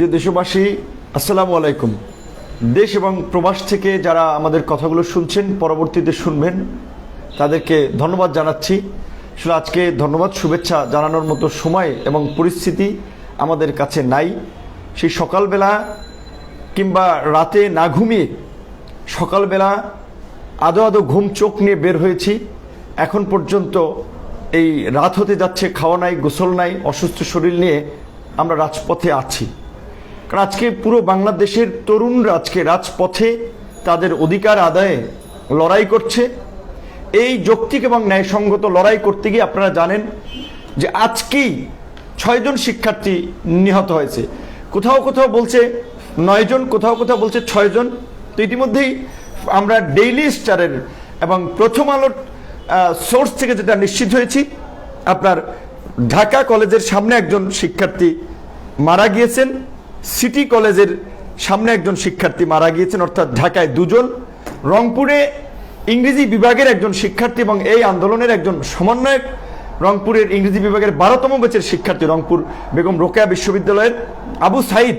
প্রিয় দেশবাসী, আসসালামু আলাইকুম। দেশ এবং প্রবাস থেকে যারা আমাদের কথাগুলো শুনছেন, পরবর্তীতে শুনবেন, তাদেরকে ধন্যবাদ জানাচ্ছি। আসলে আজকে ধন্যবাদ শুভেচ্ছা জানানোর মতো সময় এবং পরিস্থিতি আমাদের কাছে নাই। সেই সকালবেলা কিংবা রাতে না ঘুমিয়ে সকালবেলা আদো আদো ঘুম চোখ নিয়ে বের হয়েছি। এখন পর্যন্ত এই রাত হতে যাচ্ছে, খাওয়া নাই, গোসল নাই, অসুস্থ শরীর নিয়ে আমরা রাজপথে আছি। কারণ আজকে পুরো বাংলাদেশের তরুণরা আজকে রাজপথে তাদের অধিকার আদায়ে লড়াই করছে। এই যৌক্তিক এবং ন্যায়সঙ্গত লড়াই করতে গিয়ে আপনারা জানেন যে আজকেই 6 জন শিক্ষার্থী নিহত হয়েছে। কোথাও কোথাও বলছে 9 জন, কোথাও কোথাও বলছে 6 জন। তো ইতিমধ্যেই আমরা ডেইলি স্টারের এবং প্রথম আলোর সোর্স থেকে যেটা নিশ্চিত হয়েছি, আপনার ঢাকা কলেজের সামনে একজন শিক্ষার্থী মারা গিয়েছেন, সিটি কলেজের সামনে একজন শিক্ষার্থী মারা গিয়েছেন, অর্থাৎ ঢাকায় 2 জন, রংপুরে ইংরেজি বিভাগের একজন শিক্ষার্থী এবং এই আন্দোলনের একজন সমন্বয়ক, রংপুরের ইংরেজি বিভাগের 12তম ব্যাচের শিক্ষার্থী, রংপুর বেগম রোকেয়া বিশ্ববিদ্যালয়ের আবু সাইদ,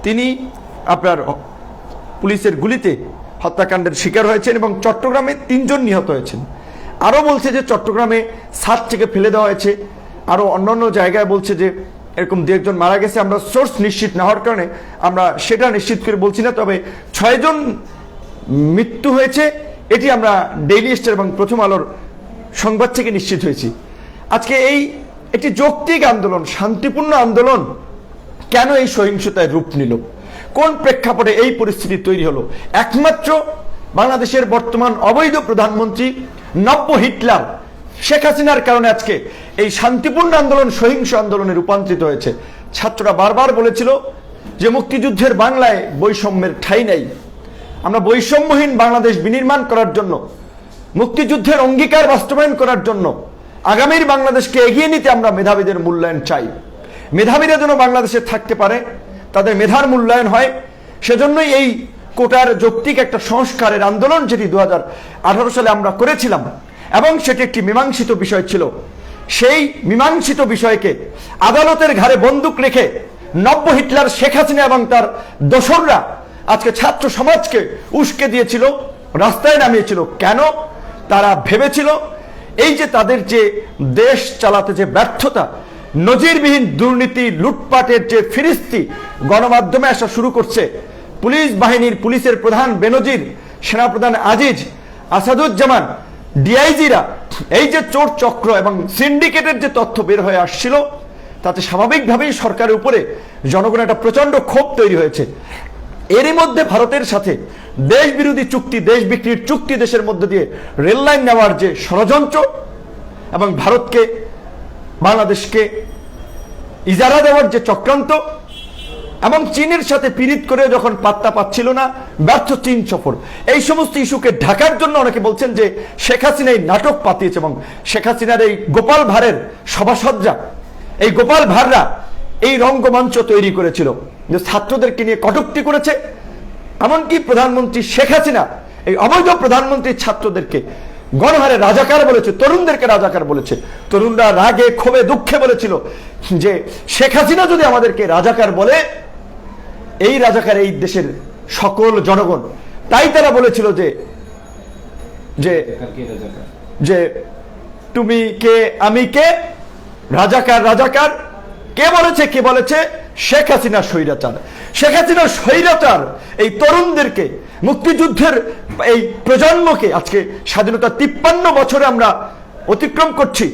তিনি আপনার পুলিশের গুলিতে হত্যাকাণ্ডের শিকার হয়েছেন এবং চট্টগ্রামে 3 জন নিহত হয়েছেন। আরও বলছে যে চট্টগ্রামে ছাদ থেকে ফেলে দেওয়া হয়েছে, আরও অন্যান্য জায়গায় বলছে যে এরকম 2 একজন মারা গেছে। আমরা সোর্স নিশ্চিত না হওয়ার কারণে আমরা সেটা নিশ্চিত করে বলছি না, তবে 6 জন মৃত্যু হয়েছে এটি আমরা ডেইলি স্টার এবং প্রথম আলোর সংবাদ থেকে নিশ্চিত হয়েছি। আজকে এই একটি যৌক্তিক আন্দোলন, শান্তিপূর্ণ আন্দোলন কেন এই সহিংসতায় রূপ নিল, কোন প্রেক্ষাপটে এই পরিস্থিতি তৈরি হলো? একমাত্র বাংলাদেশের বর্তমান অবৈধ প্রধানমন্ত্রী নব্য হিটলার শেখ হাসিনার কারণে আজকে এই শান্তিপূর্ণ আন্দোলন সহিংস আন্দোলনে রূপান্তরিত হয়েছে। ছাত্ররা বারবার বলেছিল যে মুক্তিযুদ্ধের বাংলায় বৈষম্যের ঠাঁই নেই। আমরা বৈষম্যহীন বাংলাদেশ বিনির্মাণ করার জন্য, মুক্তিযুদ্ধের অঙ্গীকার বাস্তবায়ন করার জন্য, আগামীর বাংলাদেশকে এগিয়ে নিতে আমরা মেধাবীদের মূল্যায়ন চাই। মেধাবীরা যেন বাংলাদেশে থাকতে পারে, তাদের মেধার মূল্যায়ন হয়, সেজন্যই এই কোটার যৌক্তিক একটা সংস্কারের আন্দোলন যেটি 2018 সালে আমরা করেছিলাম এবং সেটি একটি মীমাংসিত বিষয় ছিল। সেই মীমাংসিত বিষয়কে আদালতের ঘাড়ে বন্দুক রেখে নব্য হিটলার শেখ হাসিনা এবং তার দোসররা আজকে ছাত্র সমাজকে উস্কে দিয়েছিল, রাস্তায় নামিয়েছিল। কেন? তারা ভেবেছিল এই যে তাদের যে দেশ চালাতে যে ব্যর্থতা, নজিরবিহীন দুর্নীতি, লুটপাটের যে ফিরিস্তি গণমাধ্যমে আসা শুরু করছে, পুলিশ বাহিনীর পুলিশের প্রধান বেনজির, সেনাপ্রধান আজিজ, আসাদুজ্জামান, ডিআইজিরা, এই যে চোর চক্র এবং সিন্ডিকেটের যে তথ্য বের হয়ে আসছিল, তাতে স্বাভাবিকভাবেই সরকারের উপরে জনগণের একটা প্রচন্ড ক্ষোভ তৈরি হয়েছে। এরই মধ্যে ভারতের সাথে দেশ বিরোধী চুক্তি, দেশ বিক্রির চুক্তি, দেশের মধ্যে দিয়ে রেল লাইন নেওয়ার যে ষড়যন্ত্র এবং ভারতকে বাংলাদেশকে ইজারা দেওয়ার যে চক্রান্ত এবং চীনের সাথে পীড়িত করে যখন পাত্তা পাচ্ছিল না, ব্যর্থ চীন সফর, এই সমস্ত ইস্যুকে ঢাকার জন্য অনেকে বলছেন যে শেখ হাসিনা এই নাটক পাতিয়েছে এবং শেখ হাসিনার এই গোপাল ভাঁড়ের সভাসদরা, এই গোপাল ভাঁড়রা এই রঙ্গমঞ্চ তৈরি করেছিল যে ছাত্রদেরকে নিয়ে কটূক্তি করেছে। এমনকি প্রধানমন্ত্রী শেখ হাসিনা এই অবৈধ প্রধানমন্ত্রী ছাত্রদেরকে গণহারে রাজাকার বলেছে, তরুণদেরকে রাজাকার বলেছে। তরুণরা রাগে ক্ষোভে দুঃখে বলেছিল যে শেখ হাসিনা যদি আমাদেরকে রাজাকার বলে, এই রাজাকার এই দেশের সকল জনগণ। তাই তারা বলেছিল যে যে যে তুমি কে আমি কে, রাজাকার রাজাকার। কে বলেছে? কে বলেছে? শেখ হাসিনা স্বৈরাচার। শেখ হাসিনা স্বৈরাচার এই তরুণদেরকে, মুক্তিযুদ্ধের এই প্রজন্মকে, আজকে স্বাধীনতা 53 বছরে আমরা অতিক্রম করছি,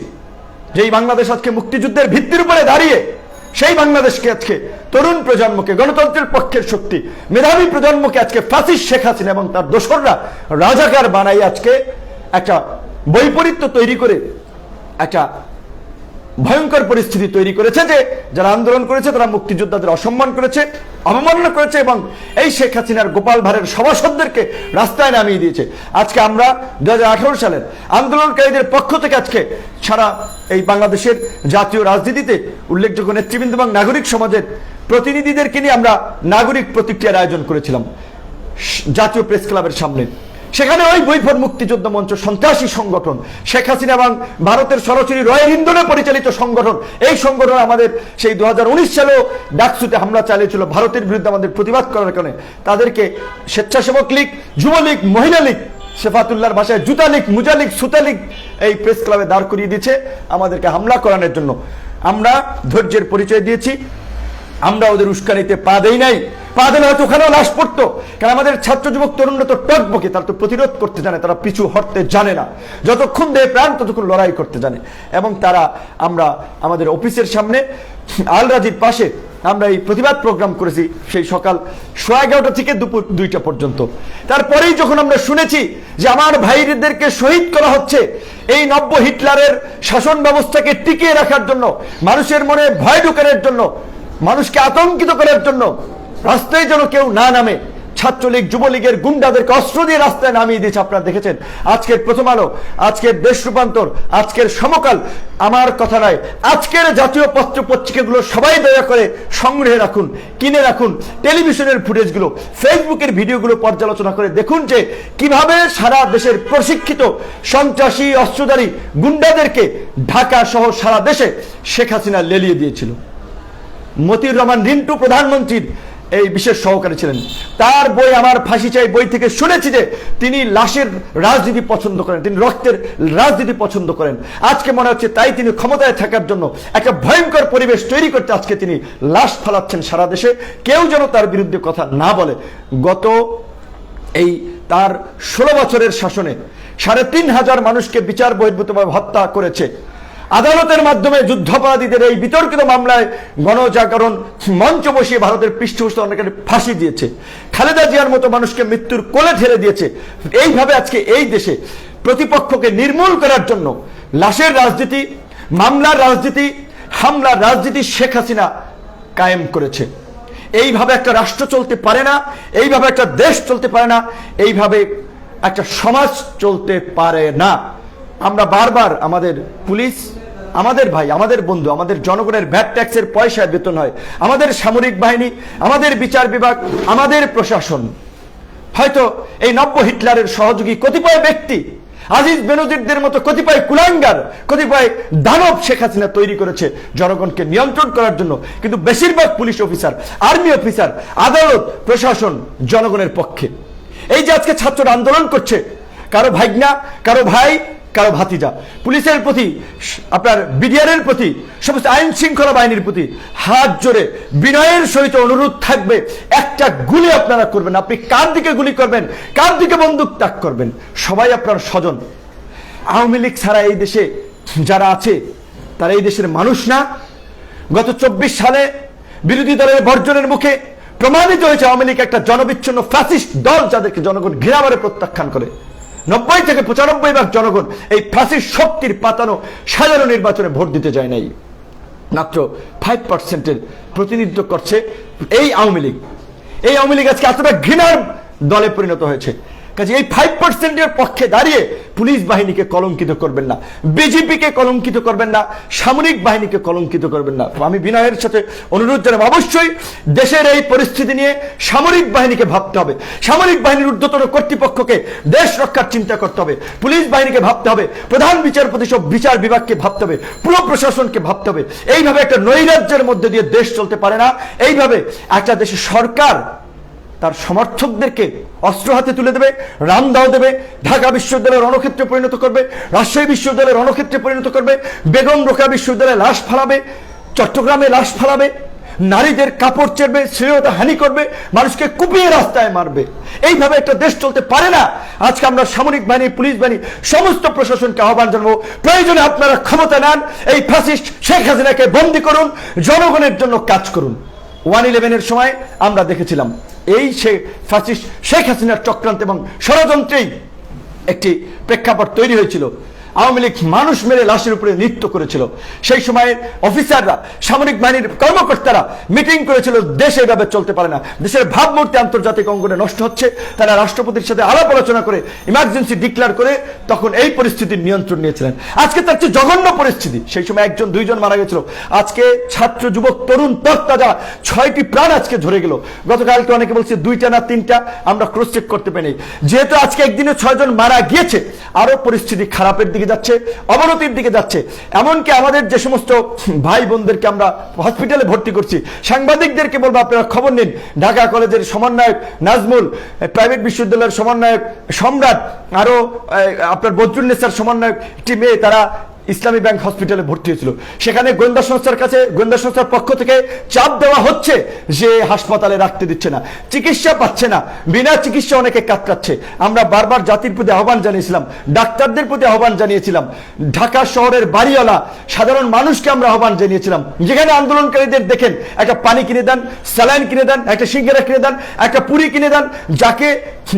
যেই বাংলাদেশ আজকে মুক্তিযুদ্ধের ভিত্তির উপরে দাঁড়িয়ে, সেই বাংলাদেশকে আজকে তরুণ প্রজন্মকে, গণতন্ত্রের পক্ষের শক্তি, মেধাবী প্রজন্মকে আজকে ফাসিস্ট শেখ হাসিনা এবং তার দোসররা রাজাকার বানাই আজকে একটা বৈপরীত্য তৈরি করে একটা ভয়ঙ্কর পরিস্থিতি তৈরি করেছে যে যারা আন্দোলন করেছে তারা মুক্তিযোদ্ধাদের অসম্মান করেছে, অবমাননা করেছে এবং এই শেখ হাসিনার গোপাল ভাঁড়ের সভাসদদেরকে রাস্তায় নামিয়ে দিয়েছে। আজকে আমরা 2018 সালের আন্দোলনকারীদের পক্ষ থেকে আজকে সারা এই বাংলাদেশের জাতীয় রাজনীতিতে উল্লেখযোগ্য নেতৃবৃন্দ এবং নাগরিক সমাজের প্রতিনিধিদেরকে নিয়ে আমরা নাগরিক প্রতিক্রিয়ার আয়োজন করেছিলাম জাতীয় প্রেস ক্লাবের সামনে। সেখানে ওই বৈফর মুক্তিযুদ্ধ মঞ্চ সন্ত্রাসী সংগঠন, শেখ হাসিনা এবং ভারতের সরাসরি রয়ের ইন্ধনে পরিচালিত সংগঠন, এই সংগঠন আমাদের সেই 2019 সালেও ডাকসুতে হামলা চালিয়েছিল ভারতের বিরুদ্ধে আমাদের প্রতিবাদ করার কারণে। তাদেরকে স্বেচ্ছাসেবক লীগ, যুবলীগ, মহিলা লীগ, শেফাতুল্লাহর ভাষায় জুতা লীগ, মুজা লীগ, সুতা লীগ এই প্রেস ক্লাবে দাঁড় করিয়ে দিয়েছে আমাদেরকে হামলা করানোর জন্য। আমরা ধৈর্যের পরিচয় দিয়েছি, আমরা ওদের উস্কানিতে পা দেই নাই। পা দিলে হয়তো ওখানেও লাশ পড়তো, কারণ আমাদের ছাত্র যুবক তরুণরা তো টকবকে, তারা তো প্রতিরোধ করতে জানে, তারা পিছু হটতে জানে না। যতক্ষণ দেহে প্রাণ ততক্ষণ লড়াই করতে জানে। এবং তারা, আমরা আমাদের অফিসের সামনে আল রাজির পাশে আমরা এই প্রতিবাদ প্রোগ্রাম করেছি সেই সকাল 11:30 থেকে দুপুর 2টা পর্যন্ত। তারপরেই যখন আমরা শুনেছি যে আমার ভাইদেরকে শহীদ করা হচ্ছে, এই নব্য হিটলারের শাসন ব্যবস্থাকে টিকিয়ে রাখার জন্য, মানুষের মনে ভয় ঢোকানোর জন্য, মানুষকে আতঙ্কিত করার জন্য রাস্তায় যেন কেউ না নামে, ছাত্রলীগ, যুবলীগের গুন্ডাদেরকে অস্ত্র দিয়ে রাস্তায় নামিয়ে দিয়েছে। আপনারা দেখেছেন আজকের প্রথম আলো, আজকের দেশ রূপান্তর, আজকের সমকাল, আমার কথা নয়, আজকের জাতীয় পত্র পত্রিকাগুলো সবাই দয়া করে সংগ্রহে রাখুন, কিনে রাখুন। টেলিভিশনের ফুটেজগুলো, ফেসবুকের ভিডিওগুলো পর্যালোচনা করে দেখুন যে কিভাবে সারা দেশের প্রশিক্ষিত সন্ত্রাসী অস্ত্রধারী গুন্ডাদেরকে ঢাকা সহ সারা দেশে শেখ হাসিনা লেলিয়ে দিয়েছিল। মতিউর রহমান রিন্টু প্রধানমন্ত্রীর এই বিশেষ সহকারী ছিলেন। তার বই আমার ফাঁসি চাই বই থেকে শুনেছি যে তিনি লাশের রাজনীতি পছন্দ করেন, তিনি রক্তের রাজনীতি পছন্দ করেন। আজকে মনে হচ্ছে তাই তিনি ক্ষমতায় থাকার জন্য একটা ভয়ঙ্কর পরিবেশ তৈরি করতে আজকে তিনি লাশ ফালাচ্ছেন সারা দেশে, কেউ যেন তার বিরুদ্ধে কথা না বলে। গত এই তার 16 বছরের শাসনে 3500 মানুষকে বিচার বহির্ভূতভাবে হত্যা করেছে। আদালতের মাধ্যমে যুদ্ধাপরাধীদের এই বিতর্কিত মামলায় গণজাগরণ মঞ্চ বসিয়ে ভারতের পৃষ্ঠপোষকতা অনেকে ফাঁসি দিয়েছে। খালেদা জিয়ার মতো মানুষকে মৃত্যুর কোলে ঠেলে দিয়েছে। এইভাবে আজকে এই দেশে প্রতিপক্ষকে নির্মূল করার জন্য লাশের রাজনীতি, মামলার রাজনীতি, হামলার রাজনীতি শেখ হাসিনা কায়েম করেছে। এইভাবে একটা রাষ্ট্র চলতে পারে না, এইভাবে একটা দেশ চলতে পারে না, এইভাবে একটা সমাজ চলতে পারে না। আমরা বারবার আমাদের পুলিশ, আমাদের ভাই, আমাদের বন্ধু, আমাদের জনগণের ভ্যাট ট্যাক্সের পয়সায় বেতন হয়, আমাদের সামরিক বাহিনী, আমাদের বিচার বিভাগ, আমাদের প্রশাসন হয়তো এই নব্য হিটলারের সহযোগী কতিপয় ব্যক্তি, আজিজ বেনজিরদের মতো কতিপয় কুলাঙ্গার, কতিপয় দানব শেখ হাসিনা তৈরি করেছে জনগণকে নিয়ন্ত্রণ করার জন্য। কিন্তু বেশিরভাগ পুলিশ অফিসার, আর্মি অফিসার, আদালত, প্রশাসন জনগণের পক্ষে। এই যে আজকে ছাত্ররা আন্দোলন করছে, কারো ভাইগনা, কারো ভাই, কারো ভাতিজা, পুলিশের প্রতি, আপনার বিডিআরের প্রতি, সমস্ত আইন শৃঙ্খলা বাহিনীর প্রতি হাত জোরে বিনয়ের সহিত অনুরোধ থাকবে, একটা গুলি আপনারা করবেন। আপনি কার দিকে গুলি করবেন, কার দিকে বন্দুক তাক করবেন, সবাই আপনার স্বজন। আওয়ামী লীগ ছাড়া এই দেশে যারা আছে তারা এই দেশের মানুষ না। গত 24 সালে বিরোধী দলের বর্জনের মুখে প্রমাণিত হয়েছে আওয়ামী লীগ একটা জনবিচ্ছিন্ন ফ্যাসিস্ট দল, যাদেরকে জনগণ ঘৃণাভরে প্রত্যাখ্যান করে। 90 থেকে 95% জনগণ এই ফ্যাসিস্ট শক্তির পাতানো সাজানো নির্বাচনে ভোট দিতে যায় নাই। মাত্র 5% প্রতিনিধিত্ব করছে এই আওয়ামী লীগ। এই আওয়ামী লীগ আজকে এতটা ঘৃণার দলে পরিণত হয়েছে। কাজে এই 5%-এর পক্ষে দাঁড়িয়ে পুলিশ বাহিনীকে কলঙ্কিত করবেন না, বিজেপিকে কলঙ্কিত করবেন না, সামরিক বাহিনীকে কলঙ্কিত করবেন না। আমি বিনয়ের সাথে অনুরোধ জানাব, অবশ্যই দেশের এই পরিস্থিতি নিয়ে সামরিক বাহিনীকে ভাবতে হবে, সামরিক বাহিনীর ঊর্ধ্বতন কর্তৃপক্ষকে দেশ রক্ষার চিন্তা করতে হবে, পুলিশ বাহিনীকে ভাবতে হবে, প্রধান বিচারপতি সব বিচার বিভাগকে ভাবতে হবে, পুরো প্রশাসনকে ভাবতে হবে। এইভাবে একটা নৈরাজ্যের মধ্যে দিয়ে দেশ চলতে পারে না। এইভাবে একটা দেশের সরকার তার সমর্থকদেরকে অস্ত্র হাতে তুলে দেবে, রামদাও দেবে, ঢাকা বিশ্ববিদ্যালয়ের রণক্ষেত্রে পরিণত করবে, রাজশাহী বিশ্ববিদ্যালয়ের রণক্ষেত্রে পরিণত করবে, বেগম রোকেয়া বিশ্ববিদ্যালয়ে লাশ ফালাবে, চট্টগ্রামে লাশ ফালাবে, নারীদের কাপড় চেরবে, শ্লীলতা হানি করবে, মানুষকে কুপিয়ে রাস্তায় মারবে। এইভাবে একটা দেশ চলতে পারে না। আজকে আমরা সামরিক বাহিনী, পুলিশ বাহিনী, সমস্ত প্রশাসনকে আহ্বান জানাবো, প্রয়োজনে আপনারা ক্ষমতা নেন, এই ফ্যাসিস্ট শেখ হাসিনাকে বন্দী করুন, জনগণের জন্য কাজ করুন। 1/11-এর সময় আমরা দেখেছিলাম এই ফ্যাসিস্ট শেখ হাসিনার চক্রান্ত এবং ষড়যন্ত্রেই একটি প্রেক্ষাপট তৈরি হয়েছিল। আওয়ামী লীগ মানুষ মেরে লাশের উপরে নৃত্য করেছিল। সেই সময় অফিসাররা, সামরিক বাহিনীর কর্মকর্তারা মিটিং করেছিল, দেশ এইভাবে চলতে পারে না, দেশের ভাবমূর্তি আন্তর্জাতিক অঙ্গনে নষ্ট হচ্ছে। তারা রাষ্ট্রপতির সাথে আলাপ আলোচনা করে ইমার্জেন্সি ডিক্লেয়ার করে তখন এই পরিস্থিতির নিয়ন্ত্রণ নিয়েছিলেন। আজকে তার চেয়ে জঘন্য পরিস্থিতি। সেই সময় একজন দুইজন মারা গেছিল, আজকে ছাত্র যুবক তরুণ তরতাজা 6টি প্রাণ আজকে ঝরে গেল। গতকালকে অনেকে বলছে 2টা না 3টা, আমরা ক্রস চেক করতে পারিনি। যেহেতু আজকে একদিনে 6 জন মারা গিয়েছে, আরো পরিস্থিতি খারাপের দিকে যাচ্ছে, অবনতির দিকে যাচ্ছে। এমনকি আমাদের যে সমস্ত ভাই বোনদেরকে আমরা হসপিটালে ভর্তি করছি, সাংবাদিকদেরকে বলবো আপনারা খবর নিন। ঢাকা কলেজের সমন্বয়ক নাজমুল, প্রাইভেট বিশ্ববিদ্যালয়ের সমন্বয়ক সম্রাট, আরো আপনার বদরুন্নেসার সমন্বয়ক একটি মেয়ে, তারা ইসলামী ব্যাংক হসপিটালে ভর্তি হয়েছিল। সেখানে গোয়েন্দা সংস্থার পক্ষ থেকে চাপ দেওয়া হচ্ছে যে হাসপাতালে রাখতে দিচ্ছে না, চিকিৎসা পাচ্ছে না, বিনা চিকিৎসা অনেকে কাতরাচ্ছে। আমরা বারবার জাতির প্রতি আহ্বান জানিয়েছিলাম, ডাক্তারদের প্রতি আহ্বান জানিয়েছিলাম, ঢাকা শহরের বাড়িওয়ালা সাধারণ মানুষকে আমরা আহ্বান জানিয়েছিলাম, যেখানে আন্দোলনকারীদের দেখেন একটা পানি কিনে দেন, স্যালাইন কিনে দেন, একটা সিঙ্গারা কিনে দেন, একটা পুরি কিনে দেন, যাকে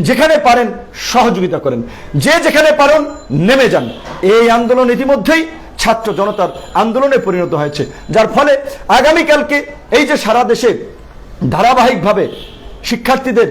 যেখানে পারেন সহযোগিতা করেন, যে যেখানে পারেন নেমে যান। এই আন্দোলন ইতিমধ্যেই ছাত্র জনতার আন্দোলনে পরিণত হয়েছে, যার ফলে আগামীকালকে এই যে সারা দেশে ধারাবাহিকভাবে শিক্ষার্থীদের,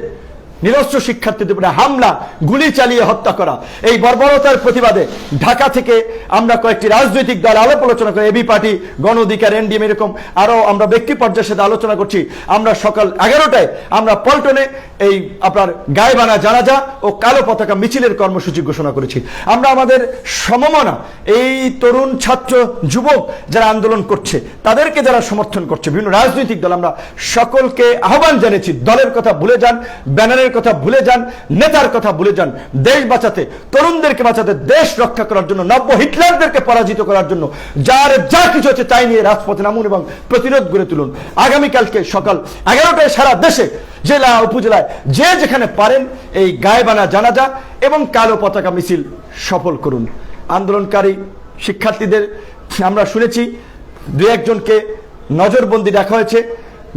নিরস্ত্র শিক্ষার্থীদের উপরে হামলা, গুলি চালিয়ে হত্যা করা, এই বর্বরতার প্রতিবাদে ঢাকা থেকে আমরা কয়েকটি রাজনৈতিক দল আলাপ আলোচনা করে, এবি পার্টি, গণ অধিকার, এনডিএম, এরকম আরো আমরা ব্যক্তি পর্যায়ের সাথে আলোচনা করছি। আমরা সকাল 11টায় আমরা পল্টনে এই আপনার গায়েবানা জানাজা ও কালো পতাকা মিছিলের কর্মসূচি ঘোষণা করেছি। আমরা আমাদের সমমনা এই তরুণ ছাত্র যুবক যারা আন্দোলন করছে, তাদেরকে যারা সমর্থন করছে, বিভিন্ন রাজনৈতিক দল, আমরা সকলকে আহ্বান জানিয়েছি, দলের কথা ভুলে যান, ব্যানারের কথা ভুলে যান, নেতার কথা ভুলে যান। দেশ বাঁচাতে, তরুণদেরকে বাঁচাতে, দেশ রক্ষা করার জন্য, নব্য হিটলারদেরকে পরাজিত করার জন্য যার যা কিছু হচ্ছে তাই নিয়ে রাজপথে নামুন এবং প্রতিরোধ গড়ে তুলুন। আগামীকালকে সকাল 11টায় সারা দেশে, জেলা উপজেলায় যে যেখানে পারেন এই গায়েবানা জানাজা এবং কালো পতাকা মিছিল সফল করুন। আন্দোলনকারী শিক্ষার্থীদের আমরা শুনেছি 2-1 জনকে নজরবন্দি রাখা হয়েছে।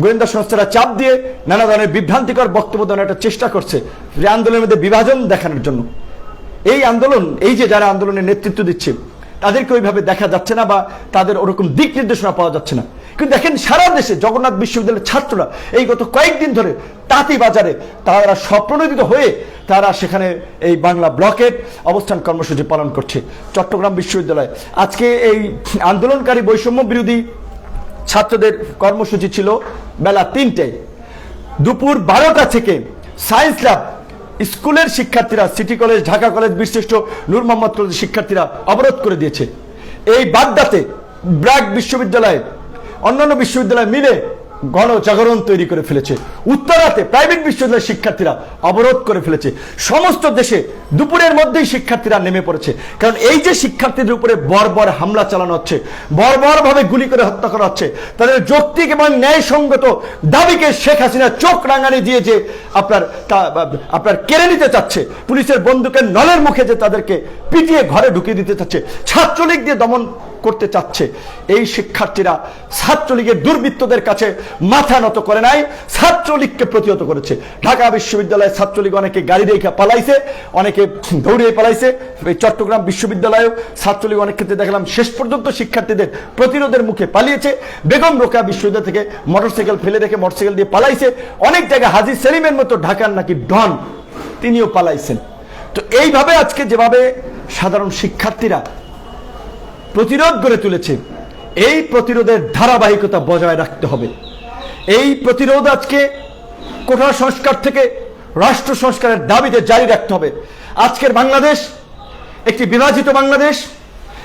গোয়েন্দা সংস্থারা চাপ দিয়ে নানা ধরনের বিভ্রান্তিকর বক্তব্য দেওয়ার একটা চেষ্টা করছে, যে আন্দোলনের মধ্যে বিভাজন দেখানোর জন্য। এই আন্দোলন, এই যে যারা আন্দোলনের নেতৃত্ব দিচ্ছে, তাদেরকে ওইভাবে দেখা যাচ্ছে না বা তাদের ওরকম দিক নির্দেশনা পাওয়া যাচ্ছে না। কিন্তু দেখেন সারা দেশে জগন্নাথ বিশ্ববিদ্যালয়ের ছাত্ররা এই গত কয়েকদিন ধরে তাঁতি বাজারে তারা স্বপ্রণোদিত হয়ে তারা সেখানে এই বাংলা ব্লকের অবস্থান কর্মসূচি পালন করছে। চট্টগ্রাম বিশ্ববিদ্যালয় আজকে এই আন্দোলনকারী বৈষম্য বিরোধী ছাত্রদের কর্মসূচি ছিল বেলা 3টায়। দুপুর 12টা থেকে সায়েন্স ল্যাব স্কুলের শিক্ষার্থীরা, সিটি কলেজ, ঢাকা কলেজ, বীরশ্রেষ্ঠ নূর মোহাম্মদ কলেজের শিক্ষার্থীরা অবরোধ করে দিয়েছে। এই বাড্ডাতে ব্র্যাক বিশ্ববিদ্যালয়, অন্যান্য বিশ্ববিদ্যালয় মিলে গণজাগরণ তৈরি করে ফেলেছে। উত্তরাতে প্রাইভেট বিশ্ববিদ্যালয়ের শিক্ষার্থীরা অবরোধ করে ফেলেছে। সমস্ত দেশে দুপুরের মধ্যেই শিক্ষার্থীরা নেমে পড়েছে, কারণ এই যে শিক্ষার্থীদের উপরে বর্বর হামলা চালানো হচ্ছে, বর্বরভাবে গুলি করে হত্যা করা হচ্ছে, তাদের যৌক্তিক এবং ন্যায়সঙ্গত দাবিকে শেখ হাসিনা চোখ রাঙানি দিয়ে যে আপনার কেড়ে নিতে চাচ্ছে, পুলিশের বন্দুকের নলের মুখে যে তাদেরকে পিটিয়ে ঘরে ঢুকিয়ে দিতে চাচ্ছে, ছাত্রলীগ দিয়ে দমন করতে চাচ্ছে, এই শিক্ষার্থীরা ছাত্রলীগের দুর্বৃত্তদের কাছে মাথা নত করে নাই, ছাত্রলীগকে প্রতিহত করেছে। ঢাকা বিশ্ববিদ্যালয়ে ছাত্রলীগ অনেকে গাড়ি রেখে পালাইছে, অনেকে দৌড়িয়ে পালাইছে। এই চট্টগ্রাম বিশ্ববিদ্যালয়েও ছাত্রলীগ অনেক ক্ষেত্রে দেখলাম শেষ পর্যন্ত শিক্ষার্থীদের প্রতিরোধের মুখে পালিয়েছে। বেগম রোকেয়া বিশ্ববিদ্যালয় থেকে মোটরসাইকেল ফেলে রেখে মোটরসাইকেল দিয়ে পালাইছে। অনেক জায়গায় হাজী সেলিমের মতো ঢাকার নাকি ডন, তিনিও পালাইছেন। তো এইভাবে আজকে যেভাবে সাধারণ শিক্ষার্থীরা প্রতিরোধ গড়ে তুলেছে, এই প্রতিরোধের ধারাবাহিকতা বজায় রাখতে হবে। এই প্রতিরোধ আজকে কোটা সংস্কার থেকে রাষ্ট্র সংস্কারের দাবিতে জারি রাখতে হবে। আজকের বাংলাদেশ একটি বিভাজিত বাংলাদেশ,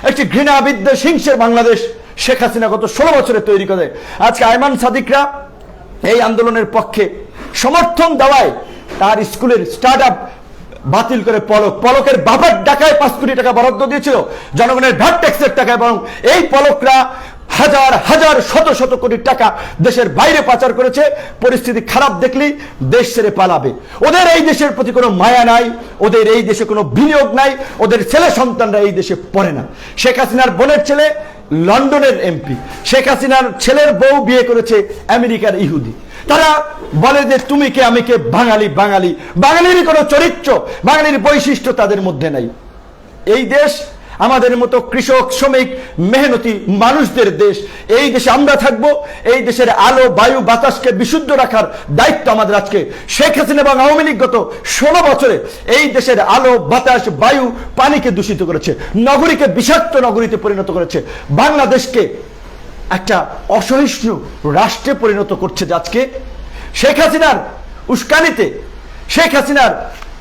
একটি ঘৃণা বিদ্বেষ হিংসের বাংলাদেশ শেখ হাসিনা গত 16 বছরে তৈরি করে। আজকে আয়মান সাদিকরা এই আন্দোলনের পক্ষে সমর্থন দেওয়ায় তার স্কুলের স্টার্ট আপ বাতিল করে পলকের বাবার টাকায় 5 কোটি টাকা বরাদ্দ দিয়েছিল, জনগণের ভ্যাট ট্যাক্সের টাকায়, বরং এই পলকরা হাজার হাজার শত শত কোটি টাকা দেশের বাইরে পাচার করেছে। পরিস্থিতি খারাপ দেখলেই দেশ ছেড়ে পালাবে। ওদের এই দেশের প্রতি কোনো মায়া নাই, ওদের এই দেশে কোনো বিনিয়োগ নাই, ওদের ছেলে সন্তানরা এই দেশে পড়ে না। শেখ হাসিনার বোনের ছেলে লন্ডনের এমপি, শেখ হাসিনার ছেলের বউ বিয়ে করেছে আমেরিকার ইহুদি। তারা বলে যে তুমি কে আমি কে, বাঙালি বাঙালি, বাঙালির কোনো চরিত্র, বাঙালির বৈশিষ্ট্য তাদের মধ্যে নাই। এই দেশ আমাদের মতো কৃষক, শ্রমিক, মেহনতি মানুষদের দেশ। এই দেশে আমরা থাকব, এই দেশের আলো, বায়ু, বাতাসকে বিশুদ্ধ রাখার দায়িত্ব আমাদের। আজকে শেখ হাসিনা এবং আওয়ামী লীগ গত 16 বছরে এই দেশের আলো, বাতাস, বায়ু, পানিকে দূষিত করেছে, নগরীকে বিষাক্ত নগরীতে পরিণত করেছে, বাংলাদেশকে একটা অসহিষ্ণু রাষ্ট্রে পরিণত করছে। আজকে শেখ হাসিনার উস্কানিতে, শেখ হাসিনার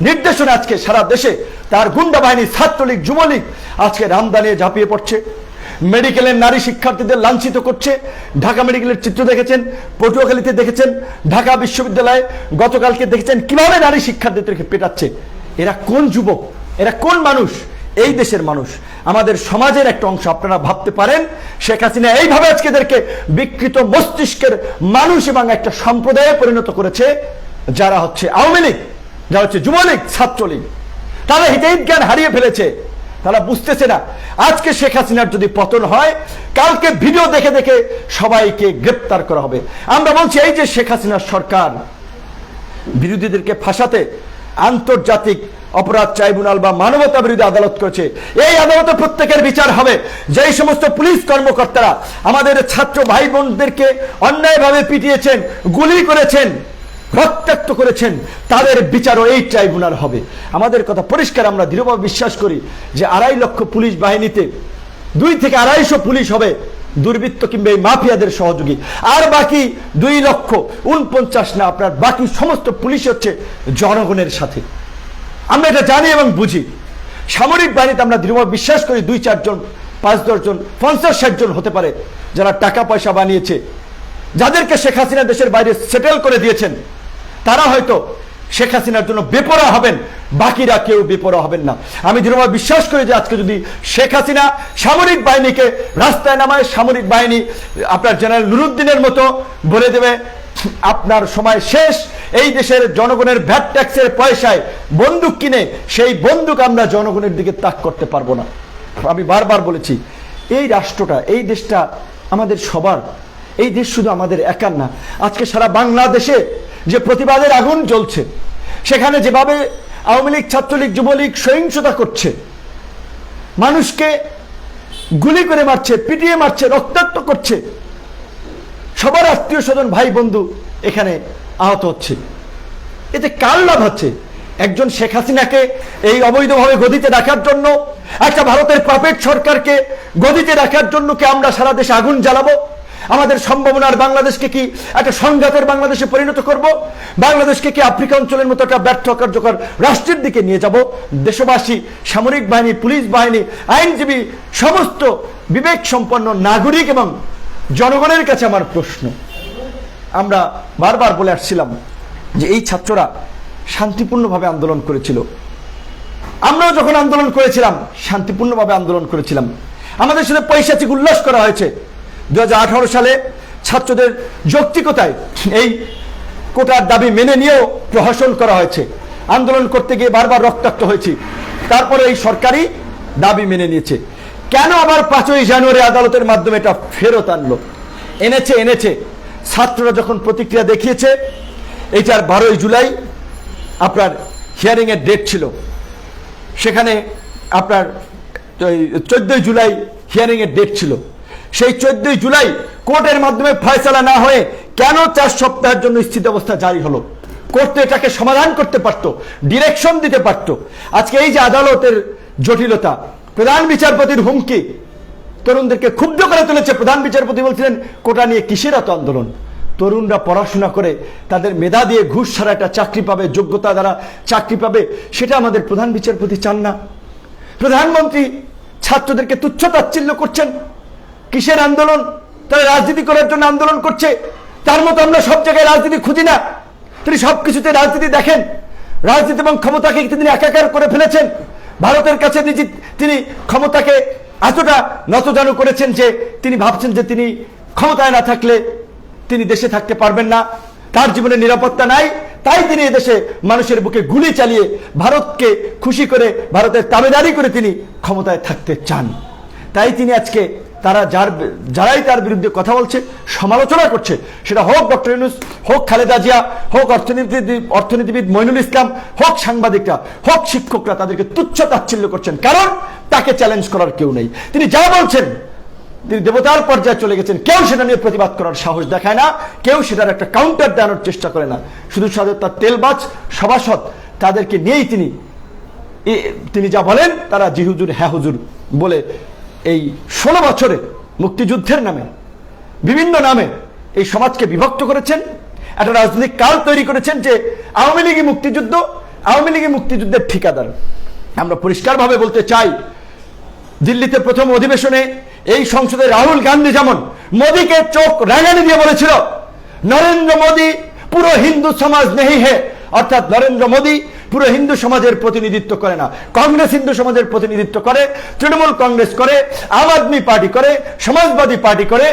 নির্দেশনা আজকে সারা দেশে তার গুন্ডা বাহিনী, ছাত্রলীগ, যুবলীগ আজকে রামদা নিয়ে ঝাঁপিয়ে পড়ছে। মেডিকেলের নারী শিক্ষার্থীদের লাঞ্ছিত করছে। ঢাকা মেডিকেলের চিত্র দেখেছেন, পটুয়াখালীতে দেখেছেন, ঢাকা বিশ্ববিদ্যালয়ে গতকালকে দেখেছেন কিভাবে নারী শিক্ষার্থীদেরকে পেটাচ্ছে। এরা কোন যুবক, এরা কোন মানুষ? এই দেশের মানুষ, আমাদের সমাজের একটা অংশ। আপনারা ভাবতে পারেন শেখ হাসিনা এইভাবে আজকে এদেরকে বিকৃত মস্তিষ্কের মানুষ এবং একটা সম্প্রদায়ে পরিণত করেছে, যারা হচ্ছে আওয়ামী লীগ, যারা হচ্ছে যুবলীগ, ছাত্রলীগ। তারা হিতাহিত জ্ঞান হারিয়ে ফেলেছে, তারা বুঝতেছে না। আজকে শেখ হাসিনার যদি পতন হয়, কালকে ভিডিও দেখে দেখে সবাইকে গ্রেপ্তার করা হবে। আমরা বলছি এই যে শেখ হাসিনার সরকার বিরোধীদেরকে ফাঁসাতে আন্তর্জাতিক অপরাধ ট্রাইব্যুনাল বা মানবতা বিরোধী আদালত করেছে। এই আদালতে প্রত্যেকের বিচার হবে। যেই সমস্ত পুলিশ কর্মকর্তারা আমাদের ছাত্র ভাই বোনদেরকে অন্যায়ভাবে পিটিয়েছেন, গুলি করেছেন, রক্তাক্ত করেছেন, তাদের বিচারও এই ট্রাইব্যুনাল হবে। আমাদের কথা পরিষ্কার, আমরা দৃঢ়ভাবে বিশ্বাস করি যে 2.5 লক্ষ পুলিশ বাহিনীতে 2 থেকে 250 পুলিশ হবে দুর্বৃত্ত কিংবা এই মাফিয়াদের সহযোগী, আর বাকি 2,49,000 না, আপনার বাকি সমস্ত পুলিশ হচ্ছে জনগণের সাথে। আমরা এটা জানি এবং বুঝি। সামরিক বাহিনীতে আমরা দৃঢ়ভাবে বিশ্বাস করি 2-4 জন, 5-10 জন, 50-60 জন হতে পারে, যারা টাকা পয়সা বানিয়েছে, যাদেরকে শেখ হাসিনা দেশের বাইরে সেটেল করে দিয়েছেন, তারা হয়তো শেখ হাসিনার জন্য বেপরোয়া হবেন, বাকিরা কেউ বেপরোয়া হবেন না। আমি দৃঢ়ভাবে বিশ্বাস করি যে আজকে যদি শেখ হাসিনা সামরিক বাহিনীকে রাস্তায় নামায়, সামরিক বাহিনী আপনার জেনারেল নুরুদ্দিনের মতো বলে দেবে আপনার সময় শেষ, এই দেশের জনগণের ভ্যাট ট্যাক্সের পয়সায় বন্দুক কিনে সেই বন্দুক আমরা জনগণের দিকে তাক করতে পারবো না। আমি বারবার বলেছি, এই রাষ্ট্রটা, এই দেশটা আমাদের সবার। এই দেশ শুধু আমাদের একার না। আজকে সারা বাংলাদেশে যে প্রতিবাদের আগুন জ্বলছে, সেখানে যেভাবে আওয়ামী লীগ, ছাত্রলীগ, যুবলীগ সহিংসতা করছে, মানুষকে গুলি করে মারছে, পিটিয়ে মারছে, রক্তাক্ত করছে, সবার আত্মীয় স্বজন, ভাই বন্ধু এখানে আহত হচ্ছে, এতে কার লাভ হচ্ছে? একজন শেখ হাসিনাকে এই অবৈধভাবে গদিতে রাখার জন্য, একটা ভারতের পাপেট সরকারকে গদিতে রাখার জন্য কি আমরা সারা দেশে আগুন জ্বালাবো? আমাদের সম্ভাবনার বাংলাদেশকে কি একটা সংঘাতের বাংলাদেশে পরিণত করব? বাংলাদেশকে কি আফ্রিকা অঞ্চলের মতো একটা ব্যর্থ কার্যকর রাষ্ট্রের দিকে নিয়ে যাব? দেশবাসী, সামরিক বাহিনী, পুলিশ বাহিনী, আইনজীবী, সমস্ত বিবেক সম্পন্ন নাগরিক এবং জনগণের কাছে আমার প্রশ্ন, আমরা বারবার বলে আসছিলাম যে এই ছাত্ররা শান্তিপূর্ণভাবে আন্দোলন করেছিল। আমরাও যখন আন্দোলন করেছিলাম শান্তিপূর্ণভাবে আন্দোলন করেছিলাম। আমাদের সাথে পৈশাচিক উল্লাস করা হয়েছে। 2018 সালে ছাত্রদের যৌক্তিকতায় এই কোটার দাবি মেনে নিয়েও প্রহসন করা হয়েছে। আন্দোলন করতে গিয়ে বারবার রক্তাক্ত হয়েছি, তারপরে এই সরকারি দাবি মেনে নিয়েছে। কেন আবার 5ই জানুয়ারি আদালতের মাধ্যমে এটা ফেরত আনলো? এনেছে ছাত্ররা যখন প্রতিক্রিয়া দেখিয়েছে। এইটার 12ই জুলাই আপনার হিয়ারিং এর ডেট ছিল, সেখানে আপনার 14ই জুলাই হিয়ারিং এর ডেট ছিল। সেই 14ই জুলাই কোর্টের মাধ্যমে ফয়সালা না হয়ে কেন 4 সপ্তাহের জন্য স্থিতাবস্থা জারি হলো? কোর্ট তো এটাকে সমাধান করতে পারত, ডিরেকশন দিতে পারত। আজকে এই যে আদালতের জটিলতা, প্রধান বিচারপতির হুমকি তরুণদেরকে ক্ষুব্ধ করে তুলেছে। প্রধান বিচারপতি বলছিলেন কোটা নিয়ে কিসের এত আন্দোলন? তরুণরা পড়াশোনা করে তাদের মেধা দিয়ে ঘুষ ছাড়া একটা চাকরি পাবে, যোগ্যতা দ্বারা চাকরি পাবে, সেটা আমাদের প্রধান বিচারপতি চান না। প্রধানমন্ত্রী ছাত্রদেরকে তুচ্ছ তাচ্ছিল্য করছেন। কিসের আন্দোলন? তারা রাজনীতি করার জন্য আন্দোলন করছে। তার মতো আমরা সব জায়গায় রাজনীতি খুঁজি না। তিনি সবকিছুতে রাজনীতি দেখেন। রাজনীতি এবং ক্ষমতাকে তিনি একাকার করে ফেলেছেন। ভারতের কাছে তিনি ক্ষমতাকে এতটা নতজানু করেছেন যে তিনি ভাবছেন যে তিনি ক্ষমতায় না থাকলে তিনি দেশে থাকতে পারবেন না, তার জীবনে নিরাপত্তা নাই। তাই তিনি এদেশে মানুষের বুকে গুলি চালিয়ে ভারতকে খুশি করে, ভারতের তাবেদারি করে তিনি ক্ষমতায় থাকতে চান। তাই তিনি আজকে যারাই তার বিরুদ্ধে কথা বলছে, সমালোচনা করছে, সেটা হোক ডক্টর ইউনূস, হোক খালেদা জিয়া, হোক অর্থনীতিবিদ মইনুল ইসলাম, হোক সাংবাদিকরা, হোক শিক্ষকরা, তাদেরকে তুচ্ছ তাচ্ছিল্য করছেন, কারণ তাকে চ্যালেঞ্জ করার কেউ নেই। তিনি যা বলছেন তিনি দেবতার পর্যায়ে চলে গেছেন, কেউ সেটা নিয়ে প্রতিবাদ করার সাহস দেখায় না, কেউ সেটার একটা কাউন্টার দেওয়ার চেষ্টা করে না। শুধু তার তেলবাজ সভাসদ তাদেরকে নিয়েই তিনি যা বলেন তারা জি হুজুর হ্যাঁ হুজুর বলে এই 16 বছরে মুক্তিযুদ্ধের নামে, বিভিন্ন নামে এই সমাজকে বিভক্ত করেছেন, একটা রাজনৈতিক কাল তৈরি করেছেন যে আওয়ামী লীগই মুক্তিযুদ্ধ, আওয়ামী লীগই মুক্তিযুদ্ধের ঠিকাদার। আমরা পরিষ্কারভাবে বলতে চাই, দিল্লিতে প্রথম অধিবেশনে এই সংসদে রাহুল গান্ধী যেমন মোদীকে চোখ রাঙানি দিয়ে বলেছিল, নরেন্দ্র মোদী পুরো হিন্দু সমাজ নেই হে, অর্থাৎ নরেন্দ্র মোদী পুরো হিন্দু সমাজের প্রতিনিধিত্ব করে না, কংগ্রেস হিন্দু সমাজের প্রতিনিধিত্ব করে, তৃণমূল কংগ্রেস করে, আম আদমি পার্টি করে, সমাজবাদী পার্টি করে,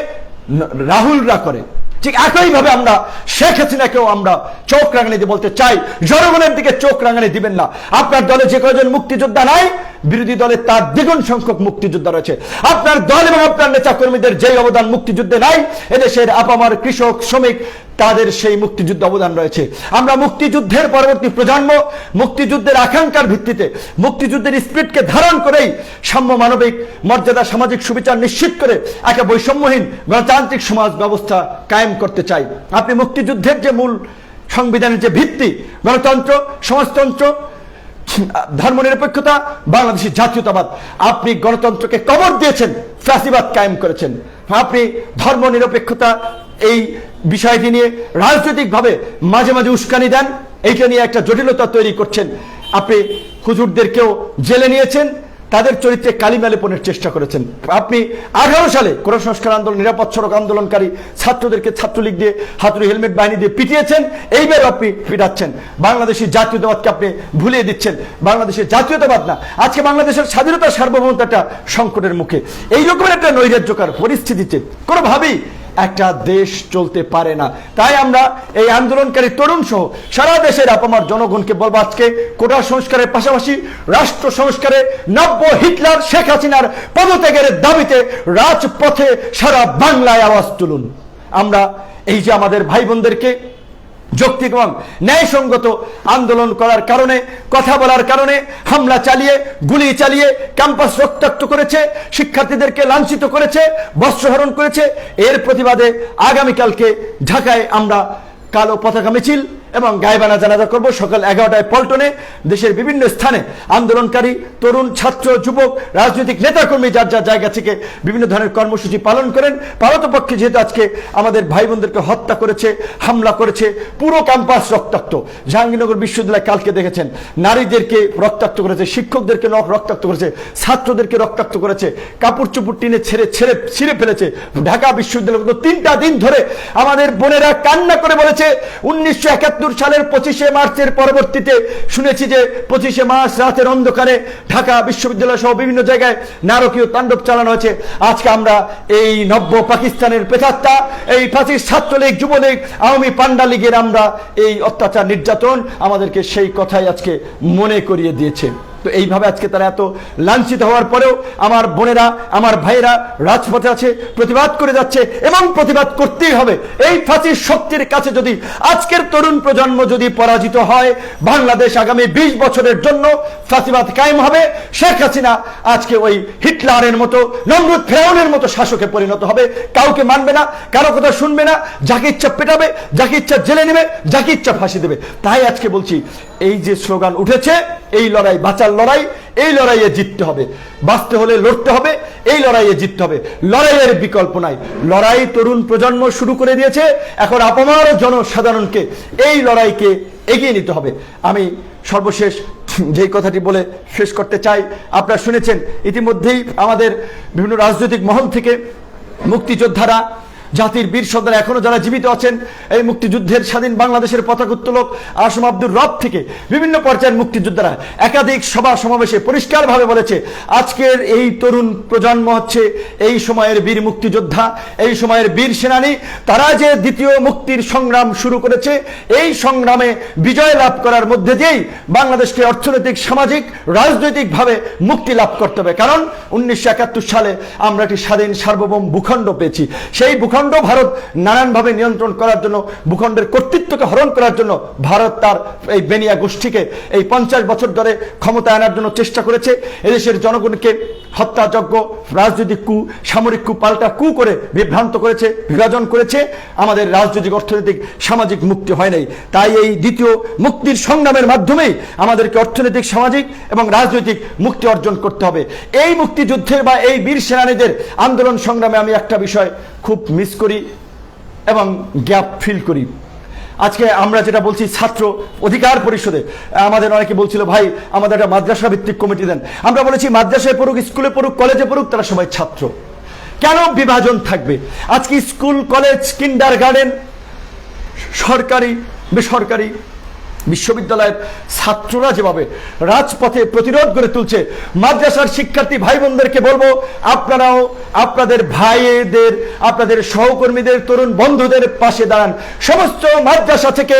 রাহুলরা করে। ঠিক একইভাবে আমরা শেখ হাসিনাকেও আমরা চোখ রাঙানি দিয়ে বলতে চাই, জনগণের দিকে চোখ রাঙানি দিবেন না। আপনার দলে যে কয়জন মুক্তিযোদ্ধা নাই, বিরোধী দলে তার দ্বিগুণ সংখ্যক মুক্তিযোদ্ধা রয়েছে। আপনার দল এবং আপনার নেতা কর্মীদের যেই অবদান মুক্তিযুদ্ধে নাই, এদেশের আপামার কৃষক শ্রমিক তাদের সেই মুক্তিযুদ্ধ অবদান রয়েছে। আমরা মুক্তিযুদ্ধের পরবর্তী প্রজন্ম মুক্তিযুদ্ধের আকাঙ্ক্ষার ভিত্তিতে, মুক্তিযুদ্ধের স্পিরিটকে ধারণ করেই সাম্য, মানবিক মর্যাদা, সামাজিক সুবিচার নিশ্চিত করে একটা বৈষম্যহীন গণতান্ত্রিক সমাজ ব্যবস্থা কায়েম করতে চাই। আপনি মুক্তিযুদ্ধের যে মূল সংবিধানের যে ভিত্তি, গণতন্ত্র, সমাজতন্ত্র, ধর্মনিরপেক্ষতা, বাংলাদেশী জাতীয়তাবাদ, আপনি গণতন্ত্রকে কবর দিয়েছেন, ফ্যাসিবাদ কায়েম করেছেন। আপনি ধর্মনিরপেক্ষতা এই বিষয়টি নিয়ে রাজনৈতিকভাবে মাঝে মাঝে উস্কানি দেন, এইটা নিয়ে একটা জটিলতা তৈরি করছেন। আপনি হুজুরদেরকেও জেলে নিয়েছেন, তাদের চরিত্রে কালিমা লেপনের চেষ্টা করেছেন। আপনি 18 সালে কোন সংস্কার আন্দোলন, নিরাপদ সড়ক আন্দোলনকারী ছাত্রদেরকে ছাত্রলীগ দিয়ে, হাতুড়ি হেলমেট বাহিনী দিয়ে পিটিয়েছেন, এইবার আপনি পিটাচ্ছেন। বাংলাদেশি জাতীয়তাবাদকে আপনি ভুলিয়ে দিচ্ছেন। বাংলাদেশের জাতীয়তাবাদ না, আজকে বাংলাদেশের স্বাধীনতা সার্বভৌমত্বটা সংকটের মুখে। এই রকমের একটা নৈরাজ্যকর পরিস্থিতিতে কোনোভাবেই একটা দেশ চলতে পারে না। তাই আমরা এই আন্দোলনকারী তরুণ সহ সারা দেশের আপামার জনগণকে বলবো, আজকে কোটা সংস্কারের পাশাপাশি রাষ্ট্র সংস্কারে নব্য হিটলার শেখ হাসিনার পদত্যাগের দাবিতে রাজপথে সারা বাংলায় আওয়াজ তুলুন। আমরা এই যে আমাদের ভাই বোনদেরকে যৌক্তিক এবং ন্যায়সঙ্গত আন্দোলন করার কারণে, কথা বলার কারণে হামলা চালিয়ে, গুলি চালিয়ে ক্যাম্পাস রক্তাক্ত করেছে, শিক্ষার্থীদেরকে লাঞ্ছিত করেছে, বস্ত্রহরণ করেছে, এর প্রতিবাদে আগামীকালকে ঢাকায় আমরা কালো পতাকা মিছিল এবং গায়েবানা জানাজা করব সকাল 11টায় পল্টনে। দেশের বিভিন্ন স্থানে আন্দোলনকারী তরুণ, ছাত্র, যুবক, রাজনৈতিক নেতাকর্মী যার যার জায়গা থেকে বিভিন্ন ধরনের কর্মসূচি পালন করেন। পারতপক্ষে যেহেতু আজকে আমাদের ভাই বোনদেরকে হত্যা করেছে, হামলা করেছে, পুরো ক্যাম্পাস রক্তাক্ত। জাহাঙ্গীরনগর বিশ্ববিদ্যালয় কালকে দেখেছেন, নারীদেরকে রক্তাক্ত করেছে, শিক্ষকদেরকে রক্তাক্ত করেছে, ছাত্রদেরকে রক্তাক্ত করেছে, কাপড় চুপড় টিনে ছিঁড়ে ফেলেছে। ঢাকা বিশ্ববিদ্যালয় 3টা দিন ধরে আমাদের বোনেরা কান্না করে বলেছে 1971 সালের 25শে মার্চের পরবর্তীতে শুনেছি যে 25শে মার্চ রাতের অন্ধকারে ঢাকা বিশ্ববিদ্যালয় সহ বিভিন্ন জায়গায় নারকীয় তাণ্ডব চালানো হয়েছে। আজকে আমরা এই নব্য পাকিস্তানের প্রেতাত্মা, এই ফাঁসির ছাত্রলীগ, যুবলীগ, আওয়ামী পান্ডা লীগের আমরা এই অত্যাচার, নির্যাতন আমাদেরকে সেই কথাই আজকে মনে করিয়ে দিয়েছে। তো এইভাবে আজকে তারা এত লাঞ্ছিত হওয়ার পরেও আমার বোনেরা, আমার ভাইয়েরা রাজপথে আছে, প্রতিবাদ করে যাচ্ছে এবং প্রতিবাদ করতেই হবে। এই ফাঁসির শক্তির কাছে যদি আজকের তরুণ প্রজন্ম যদি পরাজিত হয়, বাংলাদেশ আগামী 20 বছরের জন্য ফাঁসিবাদ কায়েম হবে। শেখ হাসিনা আজকে ওই হিটলারের মতো, নমরুদ ফেরাউনের মতো শাসকে পরিণত হবে। কাউকে মানবে না, কারো কথা শুনবে না, যাকে ইচ্ছা পেটাবে, যাকে ইচ্ছা জেলে নেবে, যাকে ইচ্ছা ফাঁসি দেবে। তাই আজকে বলছি, এই যে স্লোগান উঠেছে, এই লড়াই বাঁচার লড়াই, এই লড়াইয়ে জিততে হবে। বাঁচতে হলে লড়তে হবে, এই লড়াইয়ে জিততে হবে। লড়াইয়ের বিকল্প নাই। লড়াই তরুণ প্রজন্ম শুরু করে দিয়েছে, এখন আপামর জনসাধারণকে এই লড়াইকে এগিয়ে নিতে হবে। আমি সর্বশেষ যেই কথাটি বলে শেষ করতে চাই, আপনারা শুনেছেন ইতিমধ্যেই আমাদের বিভিন্ন রাজনৈতিক মহল থেকে মুক্তিযোদ্ধারা জাতির বীর সন্তান এখনো যারা জীবিত আছেন, এই মুক্তিযুদ্ধের স্বাধীন বাংলাদেশের পতাকা উত্তোলক আসম আব্দুর রব থেকে বিভিন্ন পর্যায়ের মুক্তিযোদ্ধারা একাধিক সভা সমাবেশে পরিষ্কারভাবে বলেছে, আজকের এই তরুণ প্রজন্ম হচ্ছে এই সময়ের বীর মুক্তিযোদ্ধা, এই সময়ের বীর সেনানী। তারা যে দ্বিতীয় মুক্তির সংগ্রাম শুরু করেছে, এই সংগ্রামে বিজয় লাভ করার মধ্যে দিয়েই বাংলাদেশকে অর্থনৈতিক, সামাজিক, রাজনৈতিকভাবে মুক্তি লাভ করতে হবে। কারণ 1971 সালে আমরা একটি স্বাধীন সার্বভৌম ভূখণ্ড পেয়েছি। সেই ভূখণ্ড ভারত নানানভাবে নিয়ন্ত্রণ করার জন্য, ভূখণ্ডের কর্তৃত্বকে হরণ করার জন্য ভারত তার এই বেনিয়া গোষ্ঠীকে এই 50 বছর ধরে ক্ষমতা আনার জন্য চেষ্টা করেছে। এদেশের জনগণকে হত্যাযজ্ঞ, রাজনৈতিক কু, সামরিক কু, পাল্টা কু করে বিভ্রান্ত করেছে, বিভাজন করেছে। আমাদের রাজনৈতিক, অর্থনৈতিক, সামাজিক মুক্তি হয় নাই। তাই এই দ্বিতীয় মুক্তির সংগ্রামের মাধ্যমেই আমাদেরকে অর্থনৈতিক, সামাজিক এবং রাজনৈতিক মুক্তি অর্জন করতে হবে। এই মুক্তিযুদ্ধের বা এই বীর সেনানীদের আন্দোলন সংগ্রামে আমি একটা বিষয় খুব মিস করি এবং গ্যাপ ফিল করি। আজকে আমরা যেটা বলছি ছাত্র অধিকার পরিষদে, আমাদের অনেকে বলছিল ভাই আমাদের একটা মাদ্রাসা ভিত্তিক কমিটি দেন। আমরা বলেছি মাদ্রাসায় পড়ুক, স্কুলে পড়ুক, কলেজে পড়ুক, তারা সবাই ছাত্র। কেন বিভাজন থাকবে? আজকে স্কুল, কলেজ, কিন্ডারগার্টেন, সরকারি, বেসরকারি, বিশ্ববিদ্যালয়ের ছাত্ররা যেভাবে রাজপথে প্রতিরোধ গড়ে তুলছে, মাদ্রাসার শিক্ষার্থী ভাই বোনদেরকে বলবো, আপনারাও আপনাদের ভাইদের, আপনাদের সহকর্মীদের, তরুণ বন্ধুদের পাশে দাঁড়ান। সমস্ত মাদ্রাসা থেকে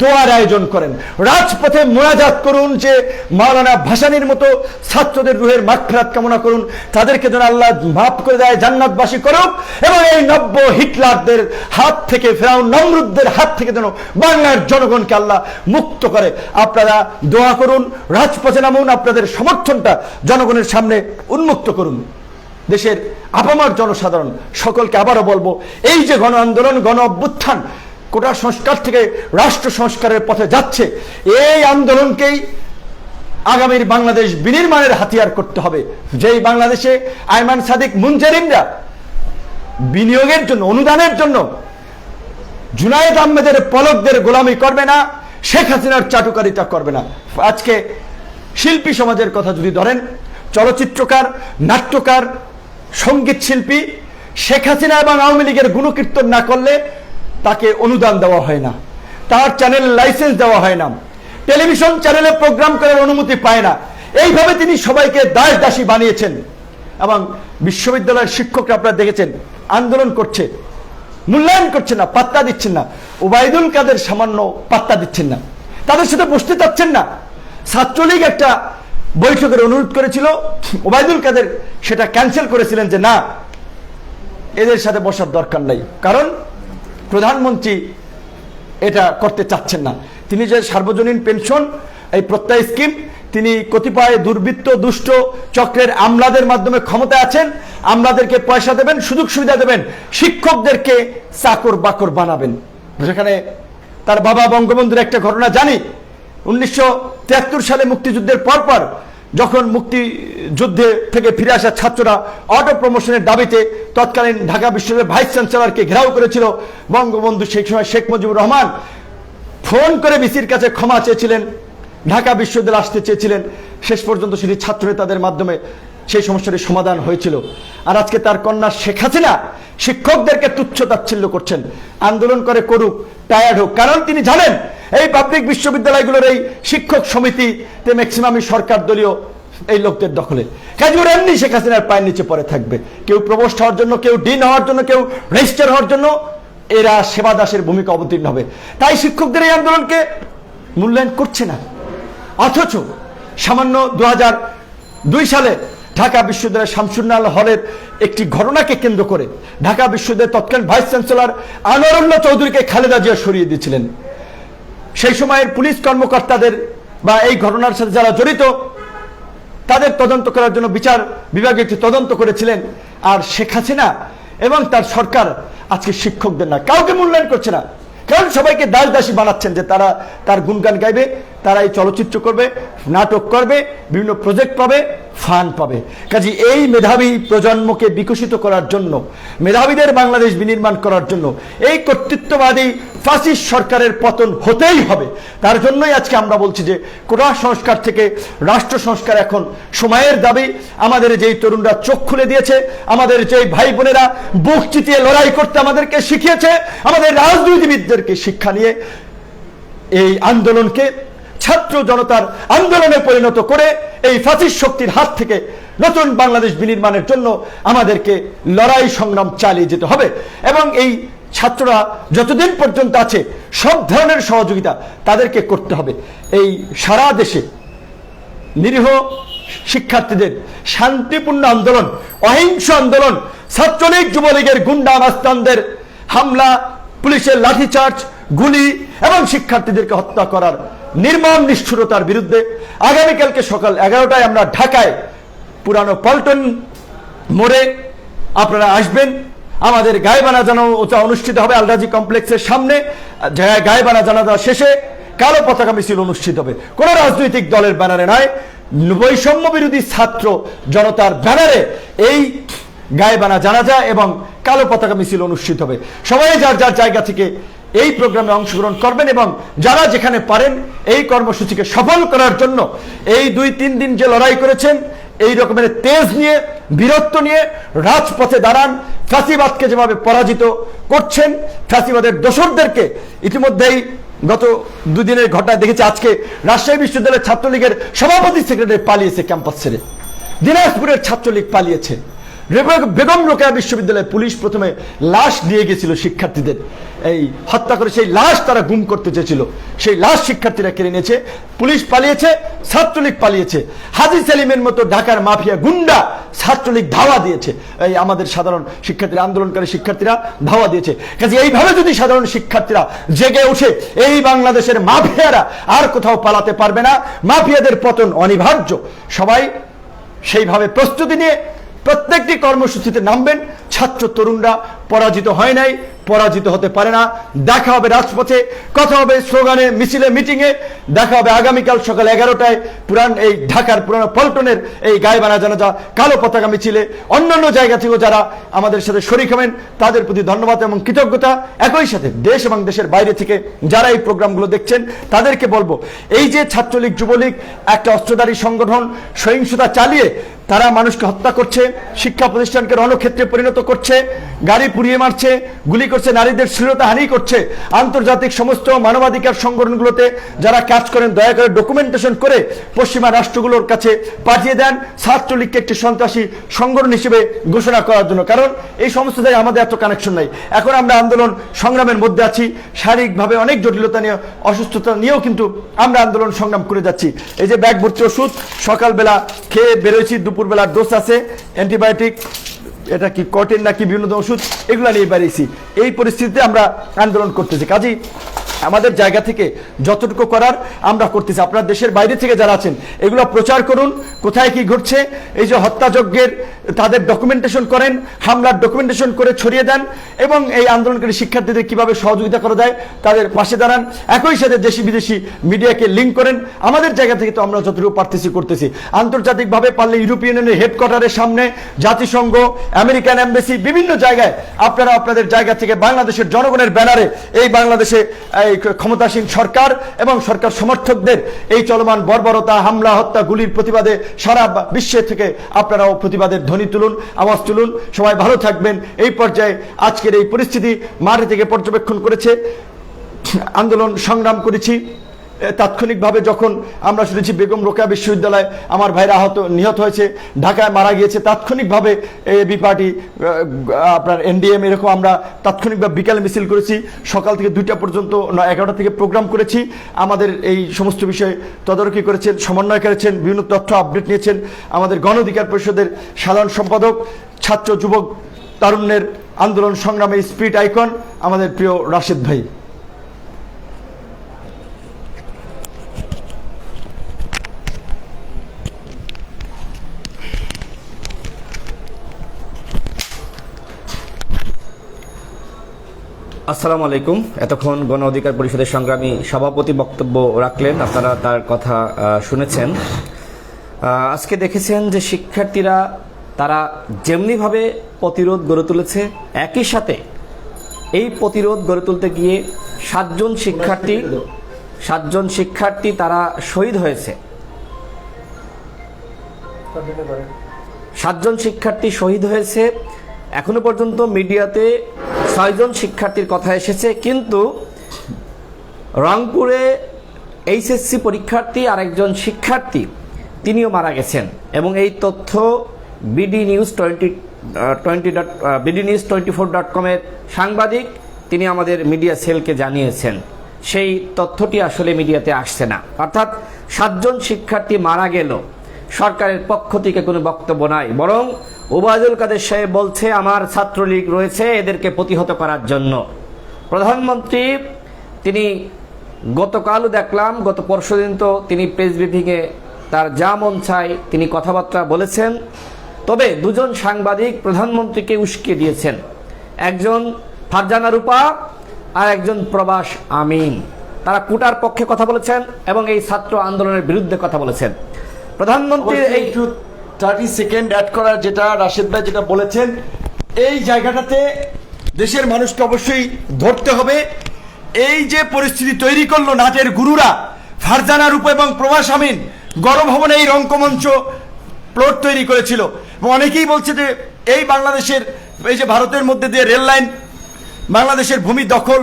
দোয়ার আয়োজন করেন, রাজপথে মোনাজাত করুন যে মাওলানা ভাসানীর মতো ছাত্রদের রুহের মাগফিরাত কামনা করুন, তাদেরকে যেন আল্লাহ মাফ করে দেয়, জান্নাতবাসী করুক, এবং এই নব্য হিটলারদের হাত থেকে, ফেরাউন নমরুদদের হাত থেকে যেন বাংলার জনগণকে আল্লাহ মুক্ত করে। আপনারা দোয়া করুন, রাজপথে নামুন, আপনাদের সমর্থনটা জনগণের সামনে উন্মুক্ত করুন। দেশের আপামর জনসাধারণ সকলকে আবারও বলবো, এই যে গণ আন্দোলন, গণ অভ্যুত্থান কোটা সংস্কার থেকে রাষ্ট্র সংস্কারের পথে যাচ্ছে, এই আন্দোলনকেই আগামীর বাংলাদেশ বিনির্মাণের হাতিয়ার করতে হবে। যেই বাংলাদেশে আইমান সাদিক, মুনজারিমরা বিনিয়োগের জন্য, অনুদানের জন্য জুনায়েদ আহমেদের পলকদের গোলামি করবে না, শেখ হাসিনার চাটুকারিতা করবে না। আজকে শিল্পী সমাজের কথা যদি ধরেন, চলচ্চিত্রকার, নাট্যকার, সঙ্গীত শিল্পী শেখ হাসিনা এবং আওয়ামী লীগের গুণকীর্তন না করলে তাকে অনুদান দেওয়া হয় না, তার চ্যানেল লাইসেন্স দেওয়া হয় না, টেলিভিশন চ্যানেলে প্রোগ্রাম করার অনুমতি পায় না। এইভাবে তিনি সবাইকে দাস দাসী বানিয়েছেন। এবং বিশ্ববিদ্যালয়ের শিক্ষকরা আপনারা দেখেছেন আন্দোলন করছে, মূল্যায়ন করছেন না, পাত্তা দিচ্ছেন না। ওবায়দুল কাদের সামান্য পাত্তা দিচ্ছেন না, তাদের সাথে বসতে চাচ্ছেন না। ছাত্রলীগ একটা বৈঠকের অনুরোধ করেছিল, ওবায়দুল কাদের সেটা ক্যান্সেল করেছিলেন যে না, এদের সাথে বসার দরকার নাই, কারণ প্রধানমন্ত্রী এটা করতে চাচ্ছেন না। তিনি যে সার্বজনীন পেনশন, এই প্রত্যয় স্কিম, তিনি কতিপয় দুর্বৃত্ত, দুষ্ট চক্রের আমলাদের মাধ্যমে ক্ষমতায় আছেন, আমলাদেরকে পয়সা দেবেন, সুযোগ সুবিধা দেবেন, শিক্ষকদেরকে চাকর বাকর বানাবেন। যেখানে তার বাবা বঙ্গবন্ধুর একটা ঘটনা জানি, 1973 সালে মুক্তিযুদ্ধের পরপর যখন মুক্তিযুদ্ধে থেকে ফিরে আসা ছাত্ররা অটো প্রমোশনের দাবিতে তৎকালীন ঢাকা বিশ্ববিদ্যালয়ের ভাইস চ্যান্সেলরকে ঘেরাও করেছিল, বঙ্গবন্ধু সেই সময় শেখ মুজিবুর রহমান ফোন করে বিসির কাছে ক্ষমা চেয়েছিলেন, ঢাকা বিশ্ববিদ্যালয়ে আসতে চেয়েছিলেন। শেষ পর্যন্ত সেটি ছাত্র নেতাদের মাধ্যমে সেই সমস্যাটির সমাধান হয়েছিল। আর আজকে তার কন্যা শেখ হাসিনা শিক্ষকদেরকে তুচ্ছ তাচ্ছিল্য করছেন। আন্দোলন করে করুক, টায়ার্ড হোক, কারণ তিনি জানেন এই পাবলিক বিশ্ববিদ্যালয়গুলোর এই শিক্ষক সমিতিতে ম্যাক্সিমামই সরকার দলীয় এই লোকদের দখলে। কাজে ওরা এমনি শেখ হাসিনার পায়ের নিচে পড়ে থাকবে, কেউ প্রভোস্ট হওয়ার জন্য, কেউ ডিন হওয়ার জন্য, কেউ রেজিস্ট্রার হওয়ার জন্য। এরা সেবা দাসের ভূমিকা অবতীর্ণ হবে। তাই শিক্ষকদের এই আন্দোলনকে মূল্যায়ন করছে না। অথচ সামান্য 2002 সালে ঢাকা বিশ্ববিদ্যালয়ের শামসুন্নাল হলের একটি ঘটনাকে কেন্দ্র করে ঢাকা বিশ্ববিদ্যালয়ের তৎকালীন ভাইস চ্যান্সেলর আনোয়ারুল্লাহ চৌধুরীকে খালেদা জিয়া সরিয়ে দিয়েছিলেন। সেই সময়ের পুলিশ কর্মকর্তাদের বা এই ঘটনার সাথে যারা জড়িত তাদের তদন্ত করার জন্য বিচার বিভাগে একটি তদন্ত করেছিলেন। আর শেখ হাসিনা এবং তার সরকার আজকে শিক্ষকদের না, কাউকে মূল্যায়ন করছে না, কারণ সবাইকে দাস দাসী বানাচ্ছেন যে তারা তার গুণগান গাইবে, তারাই চলচ্চিত্র করবে, নাটক করবে, বিভিন্ন প্রজেক্ট পাবে, ফান্ড পাবে। কাজে এই মেধাবী প্রজন্মকে বিকশিত করার জন্য, মেধাবীদের বাংলাদেশ বিনির্মাণ করার জন্য এই কর্তৃত্ববাদী ফাসিস্ট সরকারের পতন হতেই হবে। তার জন্যই আজকে আমরা বলছি যে কোটা সংস্কার থেকে রাষ্ট্র সংস্কার এখন সময়ের দাবি। আমাদের যেই তরুণরা চোখ খুলে দিয়েছে, আমাদের যেই ভাই বোনেরা বুক চিতিয়ে লড়াই করতে আমাদেরকে শিখিয়েছে, আমাদের রাজনীতিবিদদেরকে শিক্ষা নিয়ে এই আন্দোলনকে ছাত্র জনতার আন্দোলনে পরিণত করে এই ফাসিস্ট শক্তির হাত থেকে নতুন বাংলাদেশ বিনির্মাণের জন্য আমাদেরকে লড়াই সংগ্রাম চালিয়ে যেতে হবে। এবং এই ছাত্ররা যতদিন পর্যন্ত আছে সব ধরনের সহযোগিতা তাদেরকে করতে হবে। এই সারা দেশে নিরীহ শিক্ষার্থীদের শান্তিপূর্ণ আন্দোলন, অহিংস আন্দোলন, ছাত্রলীগ যুবলীগের গুন্ডা মাস্তানদের হামলা, পুলিশের লাঠিচার্জ, গুলি এবং শিক্ষার্থীদেরকে হত্যা করার নির্মম নিষ্ঠুরতার বিরুদ্ধে আগামীকালকে সকাল 11টায় আমরা ঢাকায় পুরানো পল্টন মোড়ে আপনারা আসবেন। আমাদের গায়েবানা জানাজা অনুষ্ঠিত হবে আলরাজি কমপ্লেক্সের সামনে। গায়েবানা জানাজা শেষে কালো পতাকা মিছিল অনুষ্ঠিত হবে, কোন রাজনৈতিক দলের ব্যানারে নয়, বৈষম্য বিরোধী ছাত্র জনতার ব্যানারে এই গায়েবানা জানাজা এবং কালো পতাকা মিছিল অনুষ্ঠিত হবে। সবাই যার যার জায়গা থেকে এই প্রোগ্রামে অংশগ্রহণ করবেন এবং যারা যেখানে পারেন এই কর্মসূচিকে সফল করার জন্য এই 2-3 দিন যে লড়াই করেছেন, এই রকমের তেজ নিয়ে, বীরত্ব নিয়ে রাজপথে দাঁড়ান। ফ্যাসিবাদকে যেভাবে পরাজিত করছেন, ফ্যাসিবাদের দোসরদেরকে ইতিমধ্যেই গত 2 দিনের ঘটনা দেখেছি। আজকে রাজশাহী বিশ্ববিদ্যালয়ের ছাত্রলীগের সভাপতি সেক্রেটারি পালিয়েছে ক্যাম্পাস ছেড়ে, দিনাজপুরের ছাত্রলীগ পালিয়েছে, বেগম রোকেয়া বিশ্ববিদ্যালয়ে পুলিশ প্রথমে লাশ দিয়ে গেছিল শিক্ষার্থীদের, এই হত্যা করে সেই লাশ তারা গুম করতে চেয়েছিল, সেই লাশ শিক্ষার্থীরা কেড়ে নিয়েছে, পুলিশ পালিয়েছে, ছাত্রলীগ পালিয়েছে। হাজী সেলিমের মতো ঢাকার মাফিয়া গুন্ডা ছাত্রলীগ ধাওয়া দিয়েছে, এই আমাদের সাধারণ শিক্ষার্থীরা, আন্দোলনকারী শিক্ষার্থীরা ধাওয়া দিয়েছে। কাজে এইভাবে যদি সাধারণ শিক্ষার্থীরা জেগে ওঠে, এই বাংলাদেশের মাফিয়ারা আর কোথাও পালাতে পারবে না, মাফিয়াদের পতন অনিবার্য। সবাই সেইভাবে প্রস্তুতি নিয়ে প্রত্যেকটি কর্মসূচিতে নামবেন। ছাত্র তরুণরা পরাজিত হয় নাই, পরাজিত হতে পারে না। দেখা হবে রাজপথে, কথা হবে স্লোগানে, মিছিলে, মিটিংয়ে। দেখা হবে আগামীকাল সকাল 11টায় এই ঢাকার পুরানো পল্টনের এই গায়েবানা জানাজা কালো পতাকা মিছিলে। অন্যান্য জায়গা থেকেও যারা আমাদের সাথে শরীক হবেন তাদের প্রতি ধন্যবাদ এবং কৃতজ্ঞতা। একই সাথে দেশ এবং দেশের বাইরে থেকে যারা এই প্রোগ্রামগুলো দেখছেন তাদেরকে বলবো, এই যে ছাত্রলীগ যুবলীগ একটা অস্ত্রধারী সংগঠন সহিংসতা চালিয়ে তারা মানুষকে হত্যা করছে, শিক্ষা প্রতিষ্ঠানকে রণক্ষেত্রে পরিণত করছে, গাড়ি পুড়িয়ে মারছে, গুলি করছে, নারীদের শ্লীলতাহানি করছে। আন্তর্জাতিক সমস্ত মানবাধিকার সংগঠনগুলোতে যারা কাজ করেন দয়া করে ডকুমেন্টেশন করে পশ্চিমা রাষ্ট্রগুলোর কাছে পাঠিয়ে দেন ছাত্রলীগকে একটি সন্ত্রাসী সংগঠন হিসেবে ঘোষণা করার জন্য। কারণ এই সমস্ত জায়গায় আমাদের এত কানেকশন নাই। এখন আমরা আন্দোলন সংগ্রামের মধ্যে আছি, শারীরিকভাবে অনেক জটিলতা নিয়ে, অসুস্থতা নিয়েও কিন্তু আমরা আন্দোলন সংগ্রাম করে যাচ্ছি। এই যে ব্যাগ ভর্তি ওষুধ সকালবেলা খেয়ে বেরোয়েছি, দুপুরবেলা ডোজ আছে, অ্যান্টিবায়োটিক, এটা কি কটেন নাকি বিভিন্ন ওষুধ, এগুলো নিয়ে বেরিয়েছি। এই পরিস্থিতিতে আমরা আন্দোলন করতেছি। কাজেই আমাদের জায়গা থেকে যতটুকু করার আমরা করতেছি। আপনার দেশের বাইরে থেকে যারা আছেন এগুলো প্রচার করুন, কোথায় কি ঘটছে। এই যে হত্যাযজ্ঞের তাদের ডকুমেন্টেশন করেন, হামলার ডকুমেন্টেশন করে ছড়িয়ে দেন এবং এই আন্দোলনকারী শিক্ষার্থীদের কিভাবে সহযোগিতা করা যায় তাদের পাশে দাঁড়ান। একই সাথে দেশি বিদেশি মিডিয়াকে লিঙ্ক করেন। আমাদের জায়গা থেকে তো আমরা যতটুকু পারতেছি করতেছি। আন্তর্জাতিকভাবে পারলে ইউরোপিয়ান ইউনিয়নের হেডকোয়ার্টারের সামনে, জাতিসংঘ, আমেরিকান এমবাসি, বিভিন্ন জায়গায় আপনারা আপনাদের জায়গা থেকে বাংলাদেশের জনগণের ব্যানারে এই বাংলাদেশে ক্ষমতাসীন সরকার এবং সরকার সমর্থকদের এই চলমান বর্বরতা, হামলা, হত্যা, গুলির প্রতিবাদে সারা বিশ্বে থেকে আপনারাও প্রতিবাদের ধ্বনি তুলুন, আওয়াজ তুলুন। সবাই ভালো থাকবেন। এই পর্যায়ে আজকের এই পরিস্থিতি মাঠে থেকে পর্যবেক্ষণ করেছে, আন্দোলন সংগ্রাম করেছি। তাৎক্ষণিকভাবে যখন আমরা শুনেছি বেগম রোকেয়া বিশ্ববিদ্যালয়ে আমার ভাইরা নিহত হয়েছে, ঢাকায় মারা গিয়েছে, তাৎক্ষণিকভাবে এবি পার্টি, আপনার এনডিএম, এরকম আমরা তাৎক্ষণিকভাবে বিকালে মিছিল করেছি। সকাল থেকে 2টা পর্যন্ত 11টা থেকে প্রোগ্রাম করেছি। আমাদের এই সমস্ত বিষয়ে তদারকি করেছেন, সমন্বয় করেছেন, বিভিন্ন তথ্য আপডেট নিয়েছেন আমাদের গণ অধিকার পরিষদের সাধারণ সম্পাদক, ছাত্র যুবক তারুণ্যের আন্দোলন সংগ্রামে স্পিরিট আইকন আমাদের প্রিয় রাশেদ ভাই। আসসালামু আলাইকুম। এতক্ষণ গণ অধিকার পরিষদের সংগ্রামী সভাপতি বক্তব্য রাখলেন, আপনারা তার কথা শুনেছেন। আজকে দেখেছেন যে শিক্ষার্থীরা তারা যেমনিভাবে প্রতিরোধ গড়ে তুলেছে, একই সাথে এই প্রতিরোধ গড়ে তুলতে গিয়ে সাতজন শিক্ষার্থী তারা শহীদ হয়েছে। 7 জন শিক্ষার্থী শহীদ হয়েছে। এখনো পর্যন্ত মিডিয়াতে 6 জন শিক্ষার্থীর কথা এসেছে, কিন্তু রংপুরে এইচএসসি পরীক্ষার্থী আরেকজন শিক্ষার্থী তিনিও মারা গেছেন, এবং এই তথ্য বিডি নিউজ 24.com এর সাংবাদিক তিনি আমাদের মিডিয়া সেলকে জানিয়েছেন। সেই তথ্যটি আসলে মিডিয়াতে আসছে না। অর্থাৎ 7 জন শিক্ষার্থী মারা গেল, সরকারের পক্ষ থেকে কোনো বক্তব্য নাই, বরং ওবায়দুল কাদের সাহেব বলছে আমার ছাত্রলীগ রয়েছে এদেরকে প্রতিহত করার জন্য। প্রধানমন্ত্রী তিনি গতকালও দেখলাম, গত পরশুদিন তো তিনি প্রেস ব্রিফিংয়ে তার যা মন চায় তিনি কথাবার্তা বলেছেন। তবে 2 জন সাংবাদিক প্রধানমন্ত্রীকে উস্কিয়ে দিয়েছেন, একজন ফারজানা রূপা আর একজন প্রবাস আমিন। তারা কোটার পক্ষে কথা বলেছেন এবং এই ছাত্র আন্দোলনের বিরুদ্ধে কথা বলেছেন। প্রধানমন্ত্রীর এই 30 সেকেন্ড অ্যাড করার, যেটা রাশেদ ভাই যেটা বলেছেন, এই জায়গাটাতে দেশের মানুষকে অবশ্যই ধরতে হবে। এই যে পরিস্থিতি তৈরি করলো নাটের গুরুরা, ফারজানা রূপা এবং প্রবাস আমিন গণভবনে এই রঙ্কমঞ্চ প্লট তৈরি করেছিল, এবং অনেকেই বলছে যে এই বাংলাদেশের এই যে ভারতের মধ্যে দিয়ে রেল লাইন, বাংলাদেশের ভূমি দখল,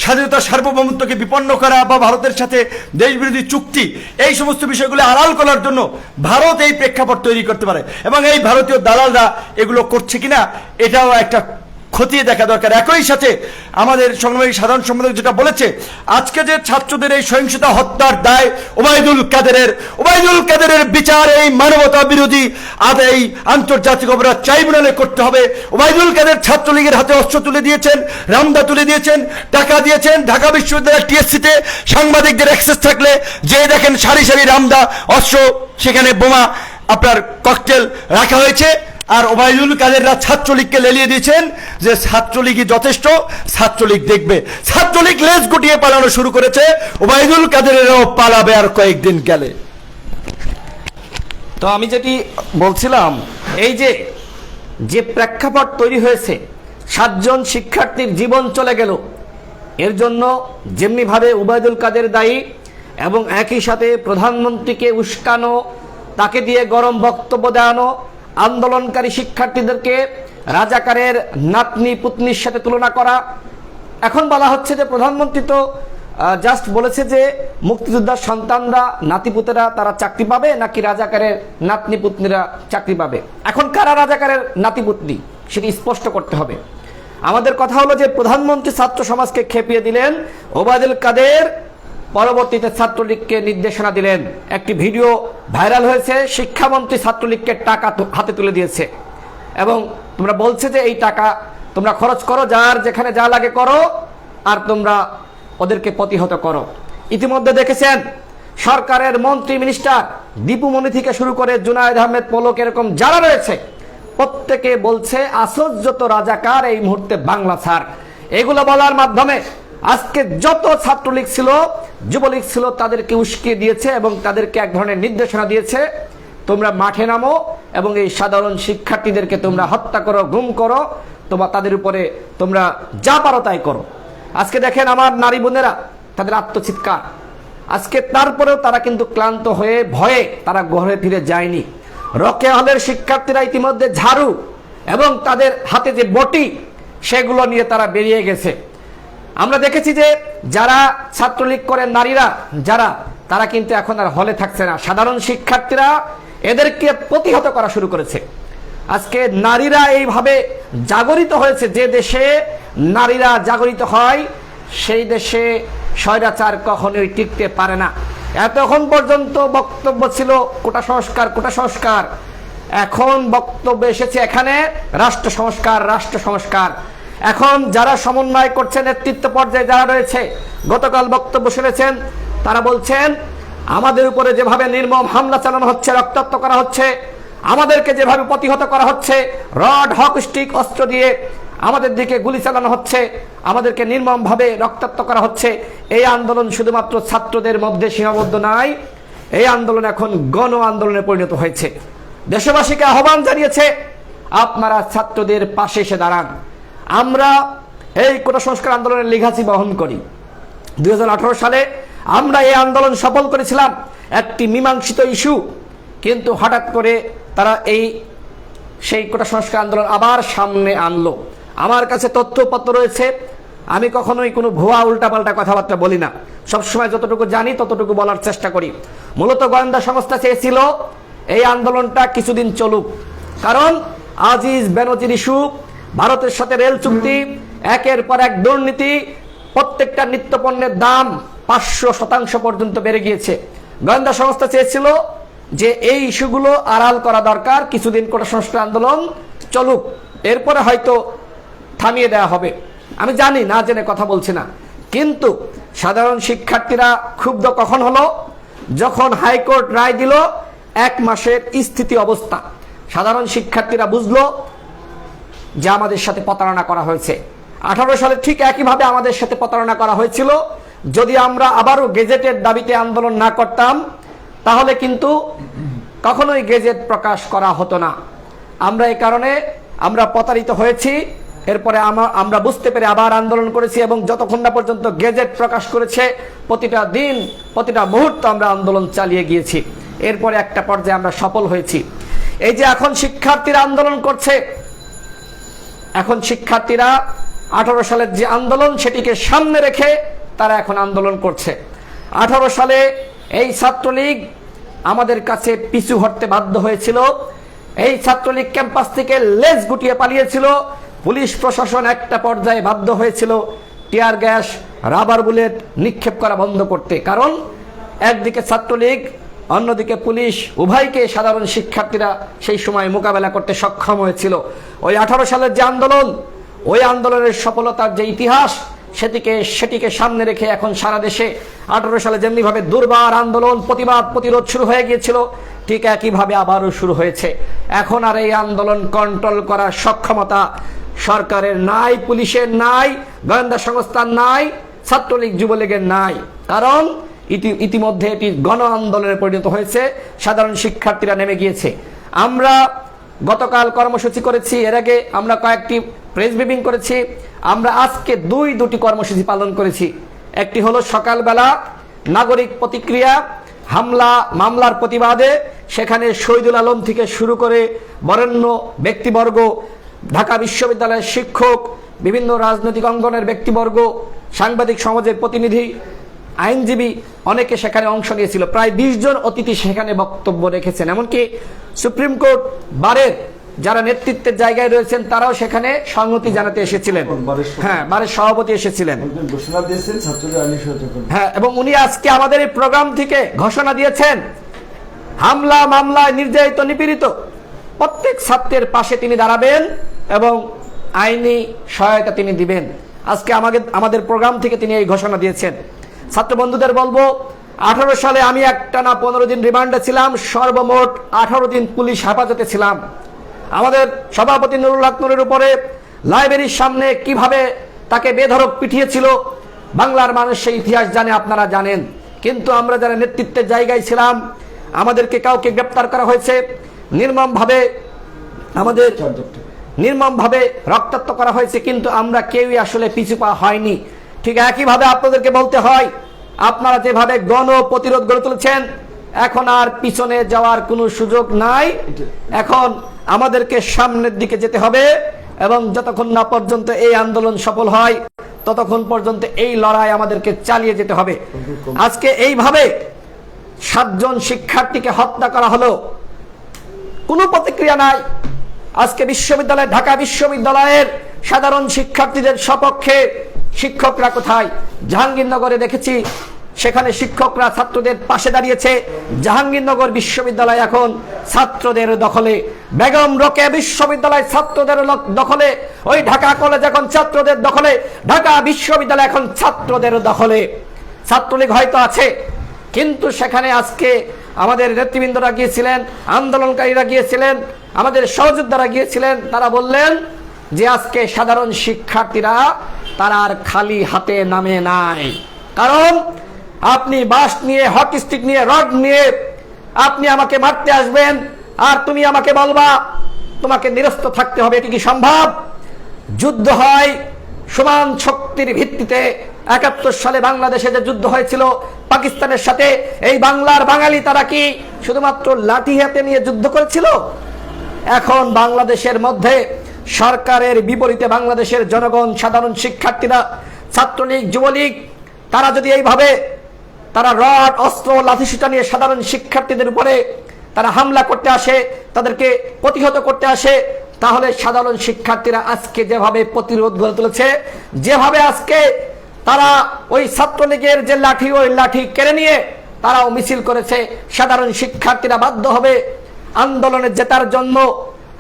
স্বাধীনতা সার্বভৌমত্বকে বিপন্ন করা বা ভারতের সাথে দেশবিরোধী চুক্তি, এই সমস্ত বিষয়গুলো আড়াল করার জন্য ভারত এই প্রেক্ষাপট তৈরি করতে পারে, এবং এই ভারতীয় দালালরা এগুলো করছে কিনা এটাও একটা খতিয়ে দেখা দরকার। একই সাথে আমাদের সংগ্রামী সাধারণ সম্পাদক যেটা বলেছে, আজকে যে ছাত্রদের এই সহিংসতা হত্যার দায় ওবায়দুল কাদেরের বিচার এই মানবতা বিরোধী এই আন্তর্জাতিক অপরাধ ট্রাইব্যুনালে করতে হবে। ওবায়দুল কাদের ছাত্রলীগের হাতে অস্ত্র তুলে দিয়েছেন, রামদা তুলে দিয়েছেন, টাকা দিয়েছেন। ঢাকা বিশ্ববিদ্যালয়ের টিএসসিতে সাংবাদিকদের অ্যাক্সেস থাকলে যে দেখেন সারি সারি রামদা অস্ত্র, সেখানে বোমা আপনার ককটেল রাখা হয়েছে। আর ওবায়দুল কাদেররা ছাত্রলীগকে লেলিয়ে দিয়েছেন যে ছাত্রলীগই যথেষ্ট, ছাত্রলীগ দেখবে। ছাত্রলীগ লেজ গুটিয়ে পালানো শুরু করেছে, ওবায়দুল কাদেরেরও পালাবে আর কয়েকদিন গেলে। তো আমি যেটি বলছিলাম, এই যে প্রেক্ষাপট তৈরি হয়েছে, 7 জন শিক্ষার্থীর জীবন চলে গেল, এর জন্য যেমনিভাবে ওবায়দুল কাদের দায়ী, এবং একই সাথে প্রধানমন্ত্রীকে উস্কানো, তাকে দিয়ে গরম বক্তব্য দেওয়ানো, আন্দোলনকারী শিক্ষার্থীদেরকে রাজাকারের নাতনি পুতনির সাথে তুলনা করা। এখন বলা হচ্ছে যে প্রধানমন্ত্রী তো জাস্ট বলেছে যে মুক্তিযোদ্ধার সন্তানরা, নাতিপুতেরা তারা চাকরি পাবে, নাকি রাজাকারের নাতনি পুতনিরা চাকরি পাবে। এখন কারা রাজাকারের নাতিপুতনি সেটি স্পষ্ট করতে হবে। আমাদের কথা হলো যে প্রধানমন্ত্রী ছাত্র সমাজকে খেপিয়ে দিলেন, ওবায়দুল কাদের পরবর্তীতে ছাত্রলীগকে নির্দেশনা দিলেন। একটি ভিডিও ভাইরাল হয়েছে, শিক্ষামন্ত্রী ছাত্রলীগকে টাকা হাতে তুলে দিয়েছে এবং তোমরা বলছে যে এই টাকা তোমরা খরচ করো, যার যেখানে যা লাগে করো, আর তোমরা ওদেরকে প্রতিহত করো। ইতিমধ্যে দেখেছেন সরকারের মন্ত্রী মিনিস্টার দীপুমণি থেকে শুরু করে জুনায়েদ আহমেদ পলক, এরকম যারা রয়েছে প্রত্যেকে বলছে আসজ যত রাজাকার এই মুহূর্তে বাংলা ছাড়। এগুলো বলার মাধ্যমে আজকে যত ছাত্রলীগ ছিল, যুবলীগ ছিল, তাদেরকে উস্কিয়ে দিয়েছে এবং তাদেরকে এক ধরনের নির্দেশনা দিয়েছে, তোমরা মাঠে নামো এবং এই সাধারণ শিক্ষার্থীদেরকে তোমরা হত্যা করো, গুম করো, তাদের উপরে তোমরা যা পারো তাই করো। আজকে দেখেন আমার নারী বোনেরা তাদের আত্মচিৎকার, আজকে তারপরেও তারা কিন্তু ক্লান্ত হয়ে ভয়ে তারা ঘরে ফিরে যায়নি। রকেয়া হলের শিক্ষার্থীরা ইতিমধ্যে ঝাড়ু এবং তাদের হাতে যে বটি সেগুলো নিয়ে তারা বেরিয়ে গেছে। আমরা দেখেছি যে যারা ছাত্রলীগ করে নারীরা যারা, তারা কিন্তু এখন আর হলে থাকছে না। সাধারণ শিক্ষার্থীরা এদেরকে প্রতিহত করা শুরু করেছে। আজকে নারীরা এইভাবে জাগরিত হয়েছে। যে দেশে নারীরা জাগরিত হয় সেই দেশে স্বৈরাচার কখনোই টিকতে পারে না। এতক্ষণ পর্যন্ত বক্তব্য ছিল কোটা সংস্কার, কোটা সংস্কার, এখন বক্তব্য এসেছে এখানে রাষ্ট্র সংস্কার, রাষ্ট্র সংস্কার। এখন যারা সমন্বয় করছে, নেতৃত্ব পর্যায়ে যারা রয়েছে, গতকাল বক্তব্য শুনেছেন, তারা বলছেন আমাদের উপরে যেভাবে নির্মম হামলা চালানো হচ্ছে, রক্তাক্ত করা হচ্ছে, আমাদেরকে যেভাবে প্রতিহত করা হচ্ছে রড, হক স্টিক, অস্ত্র দিয়ে, আমাদের দিকে গুলি চালানো হচ্ছে, আমাদেরকে নির্মমভাবে রক্তাক্ত করা হচ্ছে। এই আন্দোলন শুধুমাত্র ছাত্রদের মধ্যে সীমাবদ্ধ নয়, এই আন্দোলন এখন গণ আন্দোলনে পরিণত হয়েছে। দেশবাসীকে আহ্বান জানিয়েছে, আপনারা ছাত্রদের পাশে এসে দাঁড়ান। আমরা এই কোটা সংস্কার আন্দোলনের লিগাসি বহন করি। 2018 সালে আমরা এই আন্দোলন সফল করেছিলাম, একটি মীমাংসিত ইস্যু, কিন্তু হঠাৎ করে তারা সেই কোটা সংস্কার আন্দোলন আবার সামনে আনলো। আমার কাছে তথ্যপত্র রয়েছে, আমি কখনোই কোনো ভুয়া উল্টাপাল্টা কথাবার্তা বলি না, সবসময় যতটুকু জানি ততটুকু বলার চেষ্টা করি। মূলত গোয়েন্দা সংস্থা চেয়েছিল এই আন্দোলনটা কিছুদিন চলুক, কারণ আজিজ বেনজির ইস্যু, ভারতের সাথে রেল চুক্তি, একের পর এক দুর্নীতি, প্রত্যেকটা নিত্যপণ্যের দাম 500% পর্যন্ত বেড়ে গিয়েছে। গোয়েন্দা সংস্থা চেয়েছিল যে এই ইস্যুগুলো আড়াল করা দরকার, কিছুদিন কোটা সংস্কার আন্দোলন চলুক, এরপরে হয়তো থামিয়ে দেওয়া হবে। আমি জানি, না জেনে কথা বলছি না, কিন্তু সাধারণ শিক্ষার্থীরা ক্ষুব্ধ কখন হলো? যখন হাইকোর্ট রায় দিল 1 মাসের স্থিতি অবস্থা। সাধারণ শিক্ষার্থীরা বুঝলো যে আমাদের সাথে প্রতারণা করা হয়েছে। 18 সালে ঠিক একইভাবে আমাদের সাথে প্রতারণা করা হয়েছিল। যদি আমরা আবারও গেজেটের দাবিতে আন্দোলন না করতাম, তাহলে কিন্তু কখনোই গেজেট প্রকাশ করা হতো না। আমরা এই কারণে আমরা প্রতারিত হয়েছি। এরপরে আমরা বুঝতে পেরে আবার আন্দোলন করেছি, এবং যতক্ষণ না পর্যন্ত গেজেট প্রকাশ করেছে প্রতিটা দিন, প্রতিটা মুহূর্ত আমরা আন্দোলন চালিয়ে গিয়েছি। এরপরে একটা পর্যায়ে আমরা সফল হয়েছি। এই যে এখন শিক্ষার্থীরা আন্দোলন করছে, এখন শিক্ষার্থীরা 18 সালের যে আন্দোলন সেটিকে সামনে রেখে তারা এখন আন্দোলন করছে। 18 সালে এই ছাত্রলীগ আমাদের কাছে পিছু হটতে বাধ্য হয়েছিল। এই ছাত্রলীগ ক্যাম্পাস থেকে লেজ গুটিয়ে পালিয়েছিল। পুলিশ প্রশাসন একটা পর্যায়ে বাধ্য হয়েছিল টিয়ার গ্যাস, রাবার বুলেট নিক্ষেপ করা বন্ধ করতে, কারণ একদিকে ছাত্রলীগ, অন্যদিকে পুলিশ, উভয়কে সাধারণ শিক্ষার্থীরা সেই সময় মোকাবেলা করতে সক্ষম হয়েছিল। ওই 18 সালের যে আন্দোলন, ওই আন্দোলনের সফলতার যে ইতিহাস, সেটিকে সামনে রেখে এখন সারা দেশে 18 সালে যেমনিভাবে দুর্বার আন্দোলন, প্রতিবাদ, প্রতিরোধ শুরু হয়ে গিয়েছিল, ঠিক একইভাবে আবারও শুরু হয়েছে। এখন আর এই আন্দোলন কন্ট্রোল করার সক্ষমতা সরকারের নাই, পুলিশের নাই, গোয়েন্দা সংস্থার নাই, ছাত্রলীগ যুবলীগের নাই, কারণ ইতিমধ্যে এটি গণ আন্দোলনে পরিণত হয়েছে। সাধারণ শিক্ষার্থীরা নেমে গিয়েছে। আমরা গতকাল কর্মসূচি করেছি, এর আগে আমরা কয়েকটি প্রেস ব্রিফিং করেছি। আমরা আজকে দুটি কর্মসূচি পালন করেছি। একটি হলো সকালবেলা নাগরিক প্রতিক্রিয়া, মামলার প্রতিবাদে, সেখানে শহীদুল আলম থেকে শুরু করে বরেণ্য ব্যক্তিবর্গ, ঢাকা বিশ্ববিদ্যালয়ের শিক্ষক, বিভিন্ন রাজনৈতিক অঙ্গনের ব্যক্তিবর্গ, সাংবাদিক সমাজের প্রতিনিধি, আইনজীবী, অনেকে সেখানে অংশ নিয়েছিল। প্রায় 20 জন অতিথি সেখানে বক্তব্য রেখেছেন। এমনকি সুপ্রিম কোর্ট বারের যারা নেতৃত্বের জায়গায় রয়েছেন তারাও সেখানে সংহতি জানাতে এসেছিলেন। হ্যাঁ, বারের সভাপতি এসেছিলেন। হ্যাঁ, এবং উনি আজকে আমাদের এই প্রোগ্রাম থেকে ঘোষণা দিয়েছেন, হামলা, মামলায় নির্যাতিত, নিপীড়িত প্রত্যেক ছাত্রের পাশে তিনি দাঁড়াবেন এবং আইনি সহায়তা তিনি দিবেন। আজকে আমাদের প্রোগ্রাম থেকে তিনি এই ঘোষণা দিয়েছেন। ছাত্র বন্ধুদের বলবো, 18 সালে আমি একটানা 15 দিন রিমান্ডে ছিলাম, সর্বমোট 18 দিন পুলিশ হেফাজতে ছিলাম। আমাদের সভাপতি নুরুল হক নুরের উপরে লাইব্রেরির সামনে কিভাবে তাকে বেধড়ক পিটিয়েছিল, বাংলার মানুষ সেই ইতিহাস জানে, আপনারা জানেন। কিন্তু আমরা যারা নেতৃত্বের জায়গায় ছিলাম, আমাদেরকে কাউকে গ্রেপ্তার করা হয়েছে, নির্মমভাবে রক্তাক্ত করা হয়েছে, কিন্তু আমরা কেউই আসলে পিছু পা হয়নি। ঠিক একইভাবে আপনাদেরকে বলতে হয়, আপনারা যেভাবে গণ প্রতিরোধ গড়ে তুলেছেন, এখন আর পিছনে যাওয়ার কোনো সুযোগ নাই। এখন আমাদেরকে সামনের দিকে যেতে হবে, এবং যতক্ষণ না পর্যন্ত এই আন্দোলন সফল হয় ততক্ষণ পর্যন্ত এই লড়াই আমাদেরকে চালিয়ে যেতে হবে। আজকে এইভাবে 7 জন শিক্ষার্থীকে হত্যা করা হলো, কোনো প্রতিক্রিয়া নাই। আজকে ঢাকা বিশ্ববিদ্যালয়ের সাধারণ শিক্ষার্থীদের সপক্ষে শিক্ষকরা কোথায়? জাহাঙ্গীরনগরে দেখেছি, সেখানে শিক্ষকরা ছাত্রদের পাশে দাঁড়িয়েছে। জাহাঙ্গীরনগর বিশ্ববিদ্যালয় এখন ছাত্রদের দখলে, বেগম রোকেয়া বিশ্ববিদ্যালয় ছাত্রদের দখলে, ওই ঢাকা কলেজ এখন ছাত্রদের দখলে, ঢাকা বিশ্ববিদ্যালয় এখন ছাত্রদের দখলে। ছাত্রলীগ হয়তো আছে, কিন্তু সেখানে আজকে আমাদের নেতৃবৃন্দরা গিয়েছিলেন, আন্দোলনকারীরা গিয়েছিলেন, আমাদের সহযোদ্ধারা গিয়েছিলেন, তারা বললেন যে আজকে সাধারণ শিক্ষার্থীরা তারা আর খালি হাতে নামে নাই। কারণ আপনি বাঁশ নিয়ে, হকি স্টিক নিয়ে, রড নিয়ে আপনি আমাকে মারতে আসবেন, আর তুমি আমাকে বলবা তোমাকে নিরস্ত থাকতে হবে। এটি কি সম্ভব? যুদ্ধ হয় সমান শক্তির ভিত্তিতে। ৭১ সালে বাংলাদেশে যে যুদ্ধ হয়েছিল পাকিস্তানের সাথে, এই বাংলার বাঙালি তারা কি শুধুমাত্র লাঠি হাতে নিয়ে যুদ্ধ করেছিল? এখন বাংলাদেশের মধ্যে সরকারের বিপরীতে বাংলাদেশের জনগণ, সাধারণ শিক্ষার্থীরা, ছাত্রলীগ, যুবলীগ, তারা যদি এইভাবে তারা রড, অস্ত্র, লাঠিসোঁটা নিয়ে সাধারণ শিক্ষার্থীদের উপরে তারা হামলা করতে আসে, তাদেরকে প্রতিহত করতে আসে, তাহলে সাধারণ শিক্ষার্থীরা আজকে যেভাবে প্রতিরোধ গড়ে তুলেছে, যেভাবে আজকে তারা ওই ছাত্রলীগের যে লাঠি, ওই লাঠি কেড়ে নিয়ে তারাও মিছিল করেছে, সাধারণ শিক্ষার্থীরা বাধ্য হবে আন্দোলনে জেতার জন্য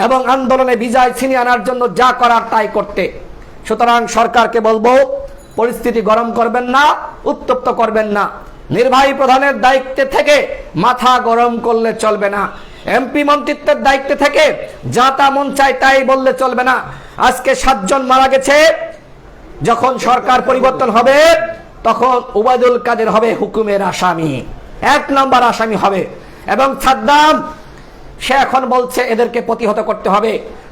এবং আন্দোলনে বিজয় ছিনিয়ে আনার জন্য যা করার তাই করতে। সুতরাং সরকারকে বলবো, পরিস্থিতি গরম করবেন না, উত্তপ্ত করবেন না। নির্বাহী প্রধানের দায়িত্বে থেকে মাথা গরম করলে চলবে না। এমপি মন্ত্রিত্বের দায়িত্বে থেকে যা তা মন চায় তাই বললে চলবে না। আজকে 7 জন মারা গেছে, যখন সরকার পরিবর্তন হবে তখন ওবায়দুল কাদের হবে হুকুমের আসামি, 1 নম্বর আসামি হবে। এবং সাদ্দাম, সে এখন বলছে এদেরকে প্রতিহত করতে হবে।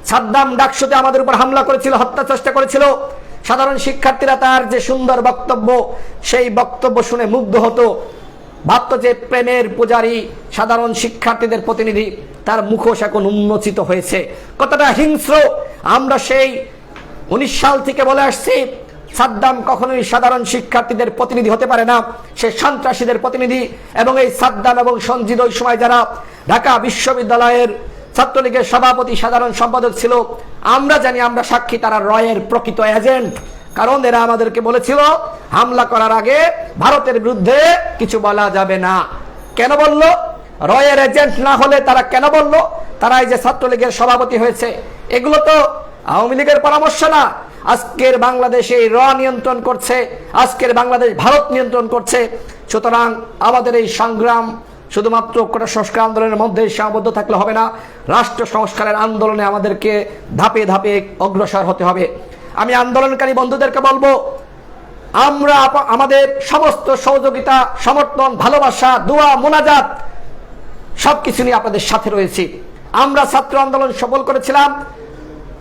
সাদ্দাম ডাকসুতে আমাদের উপর হামলা করেছিল, হত্যা চেষ্টা করেছিল। সাধারণ শিক্ষার্থীরা তার যে সুন্দর বক্তব্য, সেই বক্তব্য শুনে মুগ্ধ হতো, ভাবত যে প্রেমের পূজারী সাধারণ শিক্ষার্থীদের প্রতিনিধি, তার মুখোশ এখন উন্মোচিত হয়েছে। কতটা হিংস্র! আমরা সেই 19 সাল থেকে বলে আসছি, সাদ্দাম কখনোই সাধারণ শিক্ষার্থীদের প্রতিনিধি হতে পারে না, সে সন্ত্রাসীদের প্রতিনিধি। এবং এই সাদ্দাম এবং সঞ্জিদ ওই সময় যারা ঢাকা বিশ্ববিদ্যালয়ের ছাত্রলীগের সভাপতি, সাধারণ সম্পাদক ছিল, আমরা জানি, আমরা সাক্ষী, তারা রয়ের প্রকৃত এজেন্ট। কারণ এরা আমাদেরকে বলেছিল হামলা করার আগে ভারতের বিরুদ্ধে কিছু বলা যাবে না। কেন বলল? রয়ের এজেন্ট না হলে তারা কেন বলল তারা এই যে ছাত্রলীগের সভাপতি হয়েছে? এগুলো তো আওয়ামী লীগের পরামর্শ না। আজকের বাংলাদেশে র নিয়ন্ত্রণ করছে, আজকের বাংলাদেশ ভারত নিয়ন্ত্রণ করছে। সুতরাং আমাদের এই সংগ্রাম শুধুমাত্র কোটা সংস্কার আন্দোলনের মধ্যে সীমাবদ্ধ থাকলে হবে না, রাষ্ট্র সংস্কারের আন্দোলনে আমাদেরকে ধাপে ধাপে অগ্রসর হতে হবে। আমি আন্দোলনকারী বন্ধুদেরকে বলবো, আমরা আমাদের সমস্ত সহযোগিতা, সমর্থন, ভালোবাসা, দোয়া, মোনাজাত সবকিছু নিয়ে আপনাদের সাথে রয়েছি। আমরা ছাত্র আন্দোলন সফল করেছিলাম।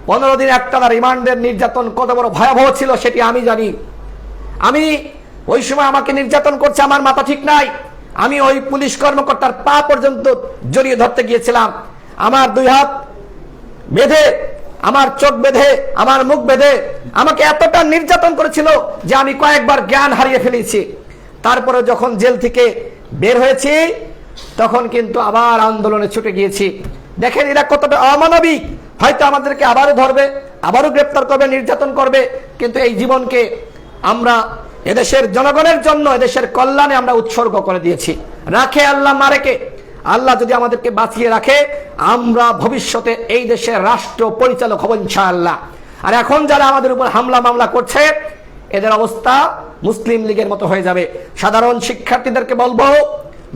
15 দিন একটানা রিমান্ডের নির্যাতন কত বড় ভয়াবহ ছিল সেটি আমি জানি। আমি ওই সময় আমাকে নির্যাতন করছে, আমার মাথা ঠিক নাই। আমি ওই পুলিশ কর্মকর্তার পা পর্যন্ত জড়িয়ে ধরতে গিয়েছিলাম। আমার 2 হাত বেঁধে, আমার চোখ বেঁধে, আমার মুখ বেঁধে আমাকে এতটা নির্যাতন করেছিল যে আমি কয়েকবার জ্ঞান হারিয়ে ফেলেছি। তারপরে যখন জেল থেকে বের হয়েছি তখন কিন্তু আবার আন্দোলনে ছুটে গিয়েছি। দেখেন এরা কতটা অমানবিক। হয়তো আমাদেরকে আবারও ধরবে, আবারও গ্রেপ্তার করবে, নির্যাতন করবে, কিন্তু এই জীবনকে আমরা এদেশের জনগণের জন্য, এদেশের কল্যাণে আমরা উৎসর্গ করে দিয়েছি। রাখে আল্লাহ মারেকে, আল্লাহ যদি আমাদেরকে বাঁচিয়ে রাখে আমরা ভবিষ্যতে এই দেশের রাষ্ট্র পরিচালক হব ইনশাআল্লাহ। আর এখন যারা আমাদের উপর হামলা মামলা করছে এদের অবস্থা মুসলিম লীগের মতো হয়ে যাবে। সাধারণ শিক্ষার্থীদেরকে বলবো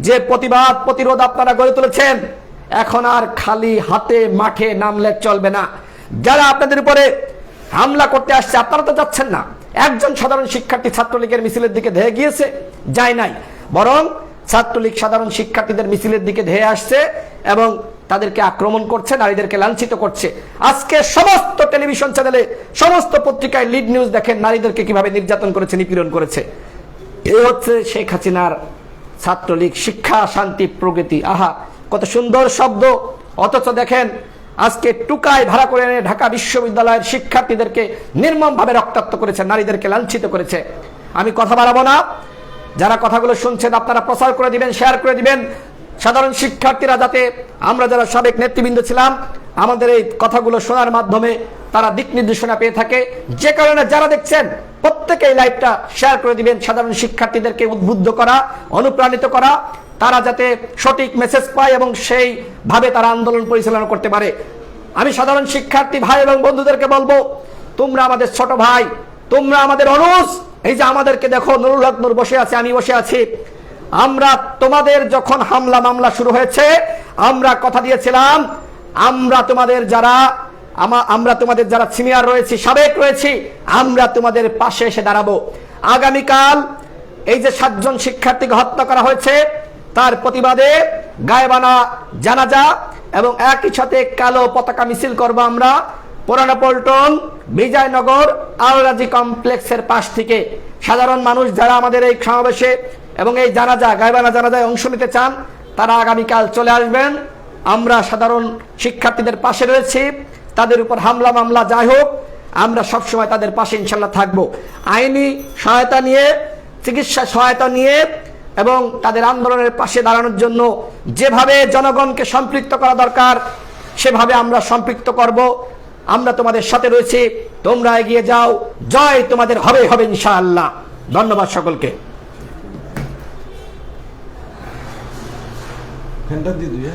যে প্রতিবাদ, প্রতিরোধ আপনারা গড়ে তুলেছেন, এখন আর খালি হাতে মাঠে নামলে চলবে না। যারা আপনাদের উপরে হামলা করতে আসছে আপনারা তো যাচ্ছেন না। একজন সাধারণ শিক্ষার্থী ছাত্রলীগের মিছিলের দিকে ধেয়ে গিয়েছে? যায় নাই, বরং ছাত্রলীগ সাধারণ শিক্ষার্থীদের মিছিলের দিকে ধেয়ে আসছে এবং তাদেরকে আক্রমণ করছে, নারীদেরকে লাঞ্ছিত করছে। আজকে সমস্ত টেলিভিশন চ্যানেলে, সমস্ত পত্রিকায় লিড নিউজ দেখেন নারীদেরকে কিভাবে নির্যাতন করেছে, নিপীড়ন করেছে। এই হচ্ছে শেখ হাসিনার ছাত্রলীগ। শিক্ষা, শান্তি, প্রগতি, আহা কত সুন্দর শব্দ। অথচ দেখেন আজকে টুকায় ভাড়া করে এনে ঢাকা বিশ্ববিদ্যালয়ের শিক্ষার্থীদেরকে নির্মমভাবে রক্তাক্ত করেছে, নারীদেরকে লাঞ্ছিত করেছে। আমি কথা বাড়াবো না, যারা কথাগুলো শুনছেন আপনারা প্রচার করে দিবেন, শেয়ার করে দিবেন। সাধারণ শিক্ষার্থীরা যাতে, আমরা যারা সাবেক নেতৃবৃন্দ ছিলাম, আমাদের এই কথাগুলো শোনার মাধ্যমে তারা দিক নির্দেশনা পেয়ে থাকে। যে কারণে যারা দেখছেন প্রত্যেকে এই লাইভটা শেয়ার করে দিবেন, সাধারণ শিক্ষার্থীদেরকে উদ্বুদ্ধ করা, অনুপ্রাণিত করা, তারা যাতে সঠিক মেসেজ পায় এবং সেইভাবে তারা আন্দোলন পরিচালনা করতে পারে। আমি সাধারণ শিক্ষার্থী ভাই এবং বন্ধুদেরকে বলবো, তোমরা আমাদের ছোট ভাই, তোমরা আমাদের অনুজ। এই যে আমাদেরকে দেখো, নুরুল হক নূর বসে আছে, আমি বসে আছি। আমরা তোমাদের যখন হামলা মামলা শুরু হয়েছে আমরা কথা দিয়েছিলাম, আমরা তোমাদের যারা আমরা তোমাদের যারা সিনিয়র রয়েছি, সাবেক রয়েছি, আমরা তোমাদের পাশে এসে দাঁড়াবো। আগামীকাল এই যে 7 জন শিক্ষার্থীকে হত্যা করা হয়েছে তার প্রতিবাদে গায়েবানা জানাজা এবং একই সাথে কালো পতাকা মিছিল করব আমরা পুরানা পল্টন বিজয়নগর আল রাজি কমপ্লেক্সের পাশ থেকে। সাধারণ মানুষ যারা আমাদের এই সমাবেশে এবং এই জানাজা গায়েবানা জানাজায় অংশ নিতে চান তারা আগামীকাল চলে আসবেন। আমরা সাধারণ শিক্ষার্থীদের পাশে রয়েছি, তাদের উপর হামলা মামলা যাই হোক আমরা সবসময় তাদের পাশে ইনশাল্লাহ থাকব। আইনি সহায়তা নিয়ে, চিকিৎসা সহায়তা নিয়ে এবং তাদের আন্দোলনের পাশে দাঁড়ানোর জন্য যেভাবে জনগণকে সম্পৃক্ত করা দরকার সেভাবে আমরা সম্পৃক্ত করব। আমরা তোমাদের সাথে রয়েছি, তোমরা এগিয়ে যাও, জয় তোমাদের হবে হবে ইনশাআল্লাহ। ধন্যবাদ সকলকে। ফ্যানটা দিয়ে দিই।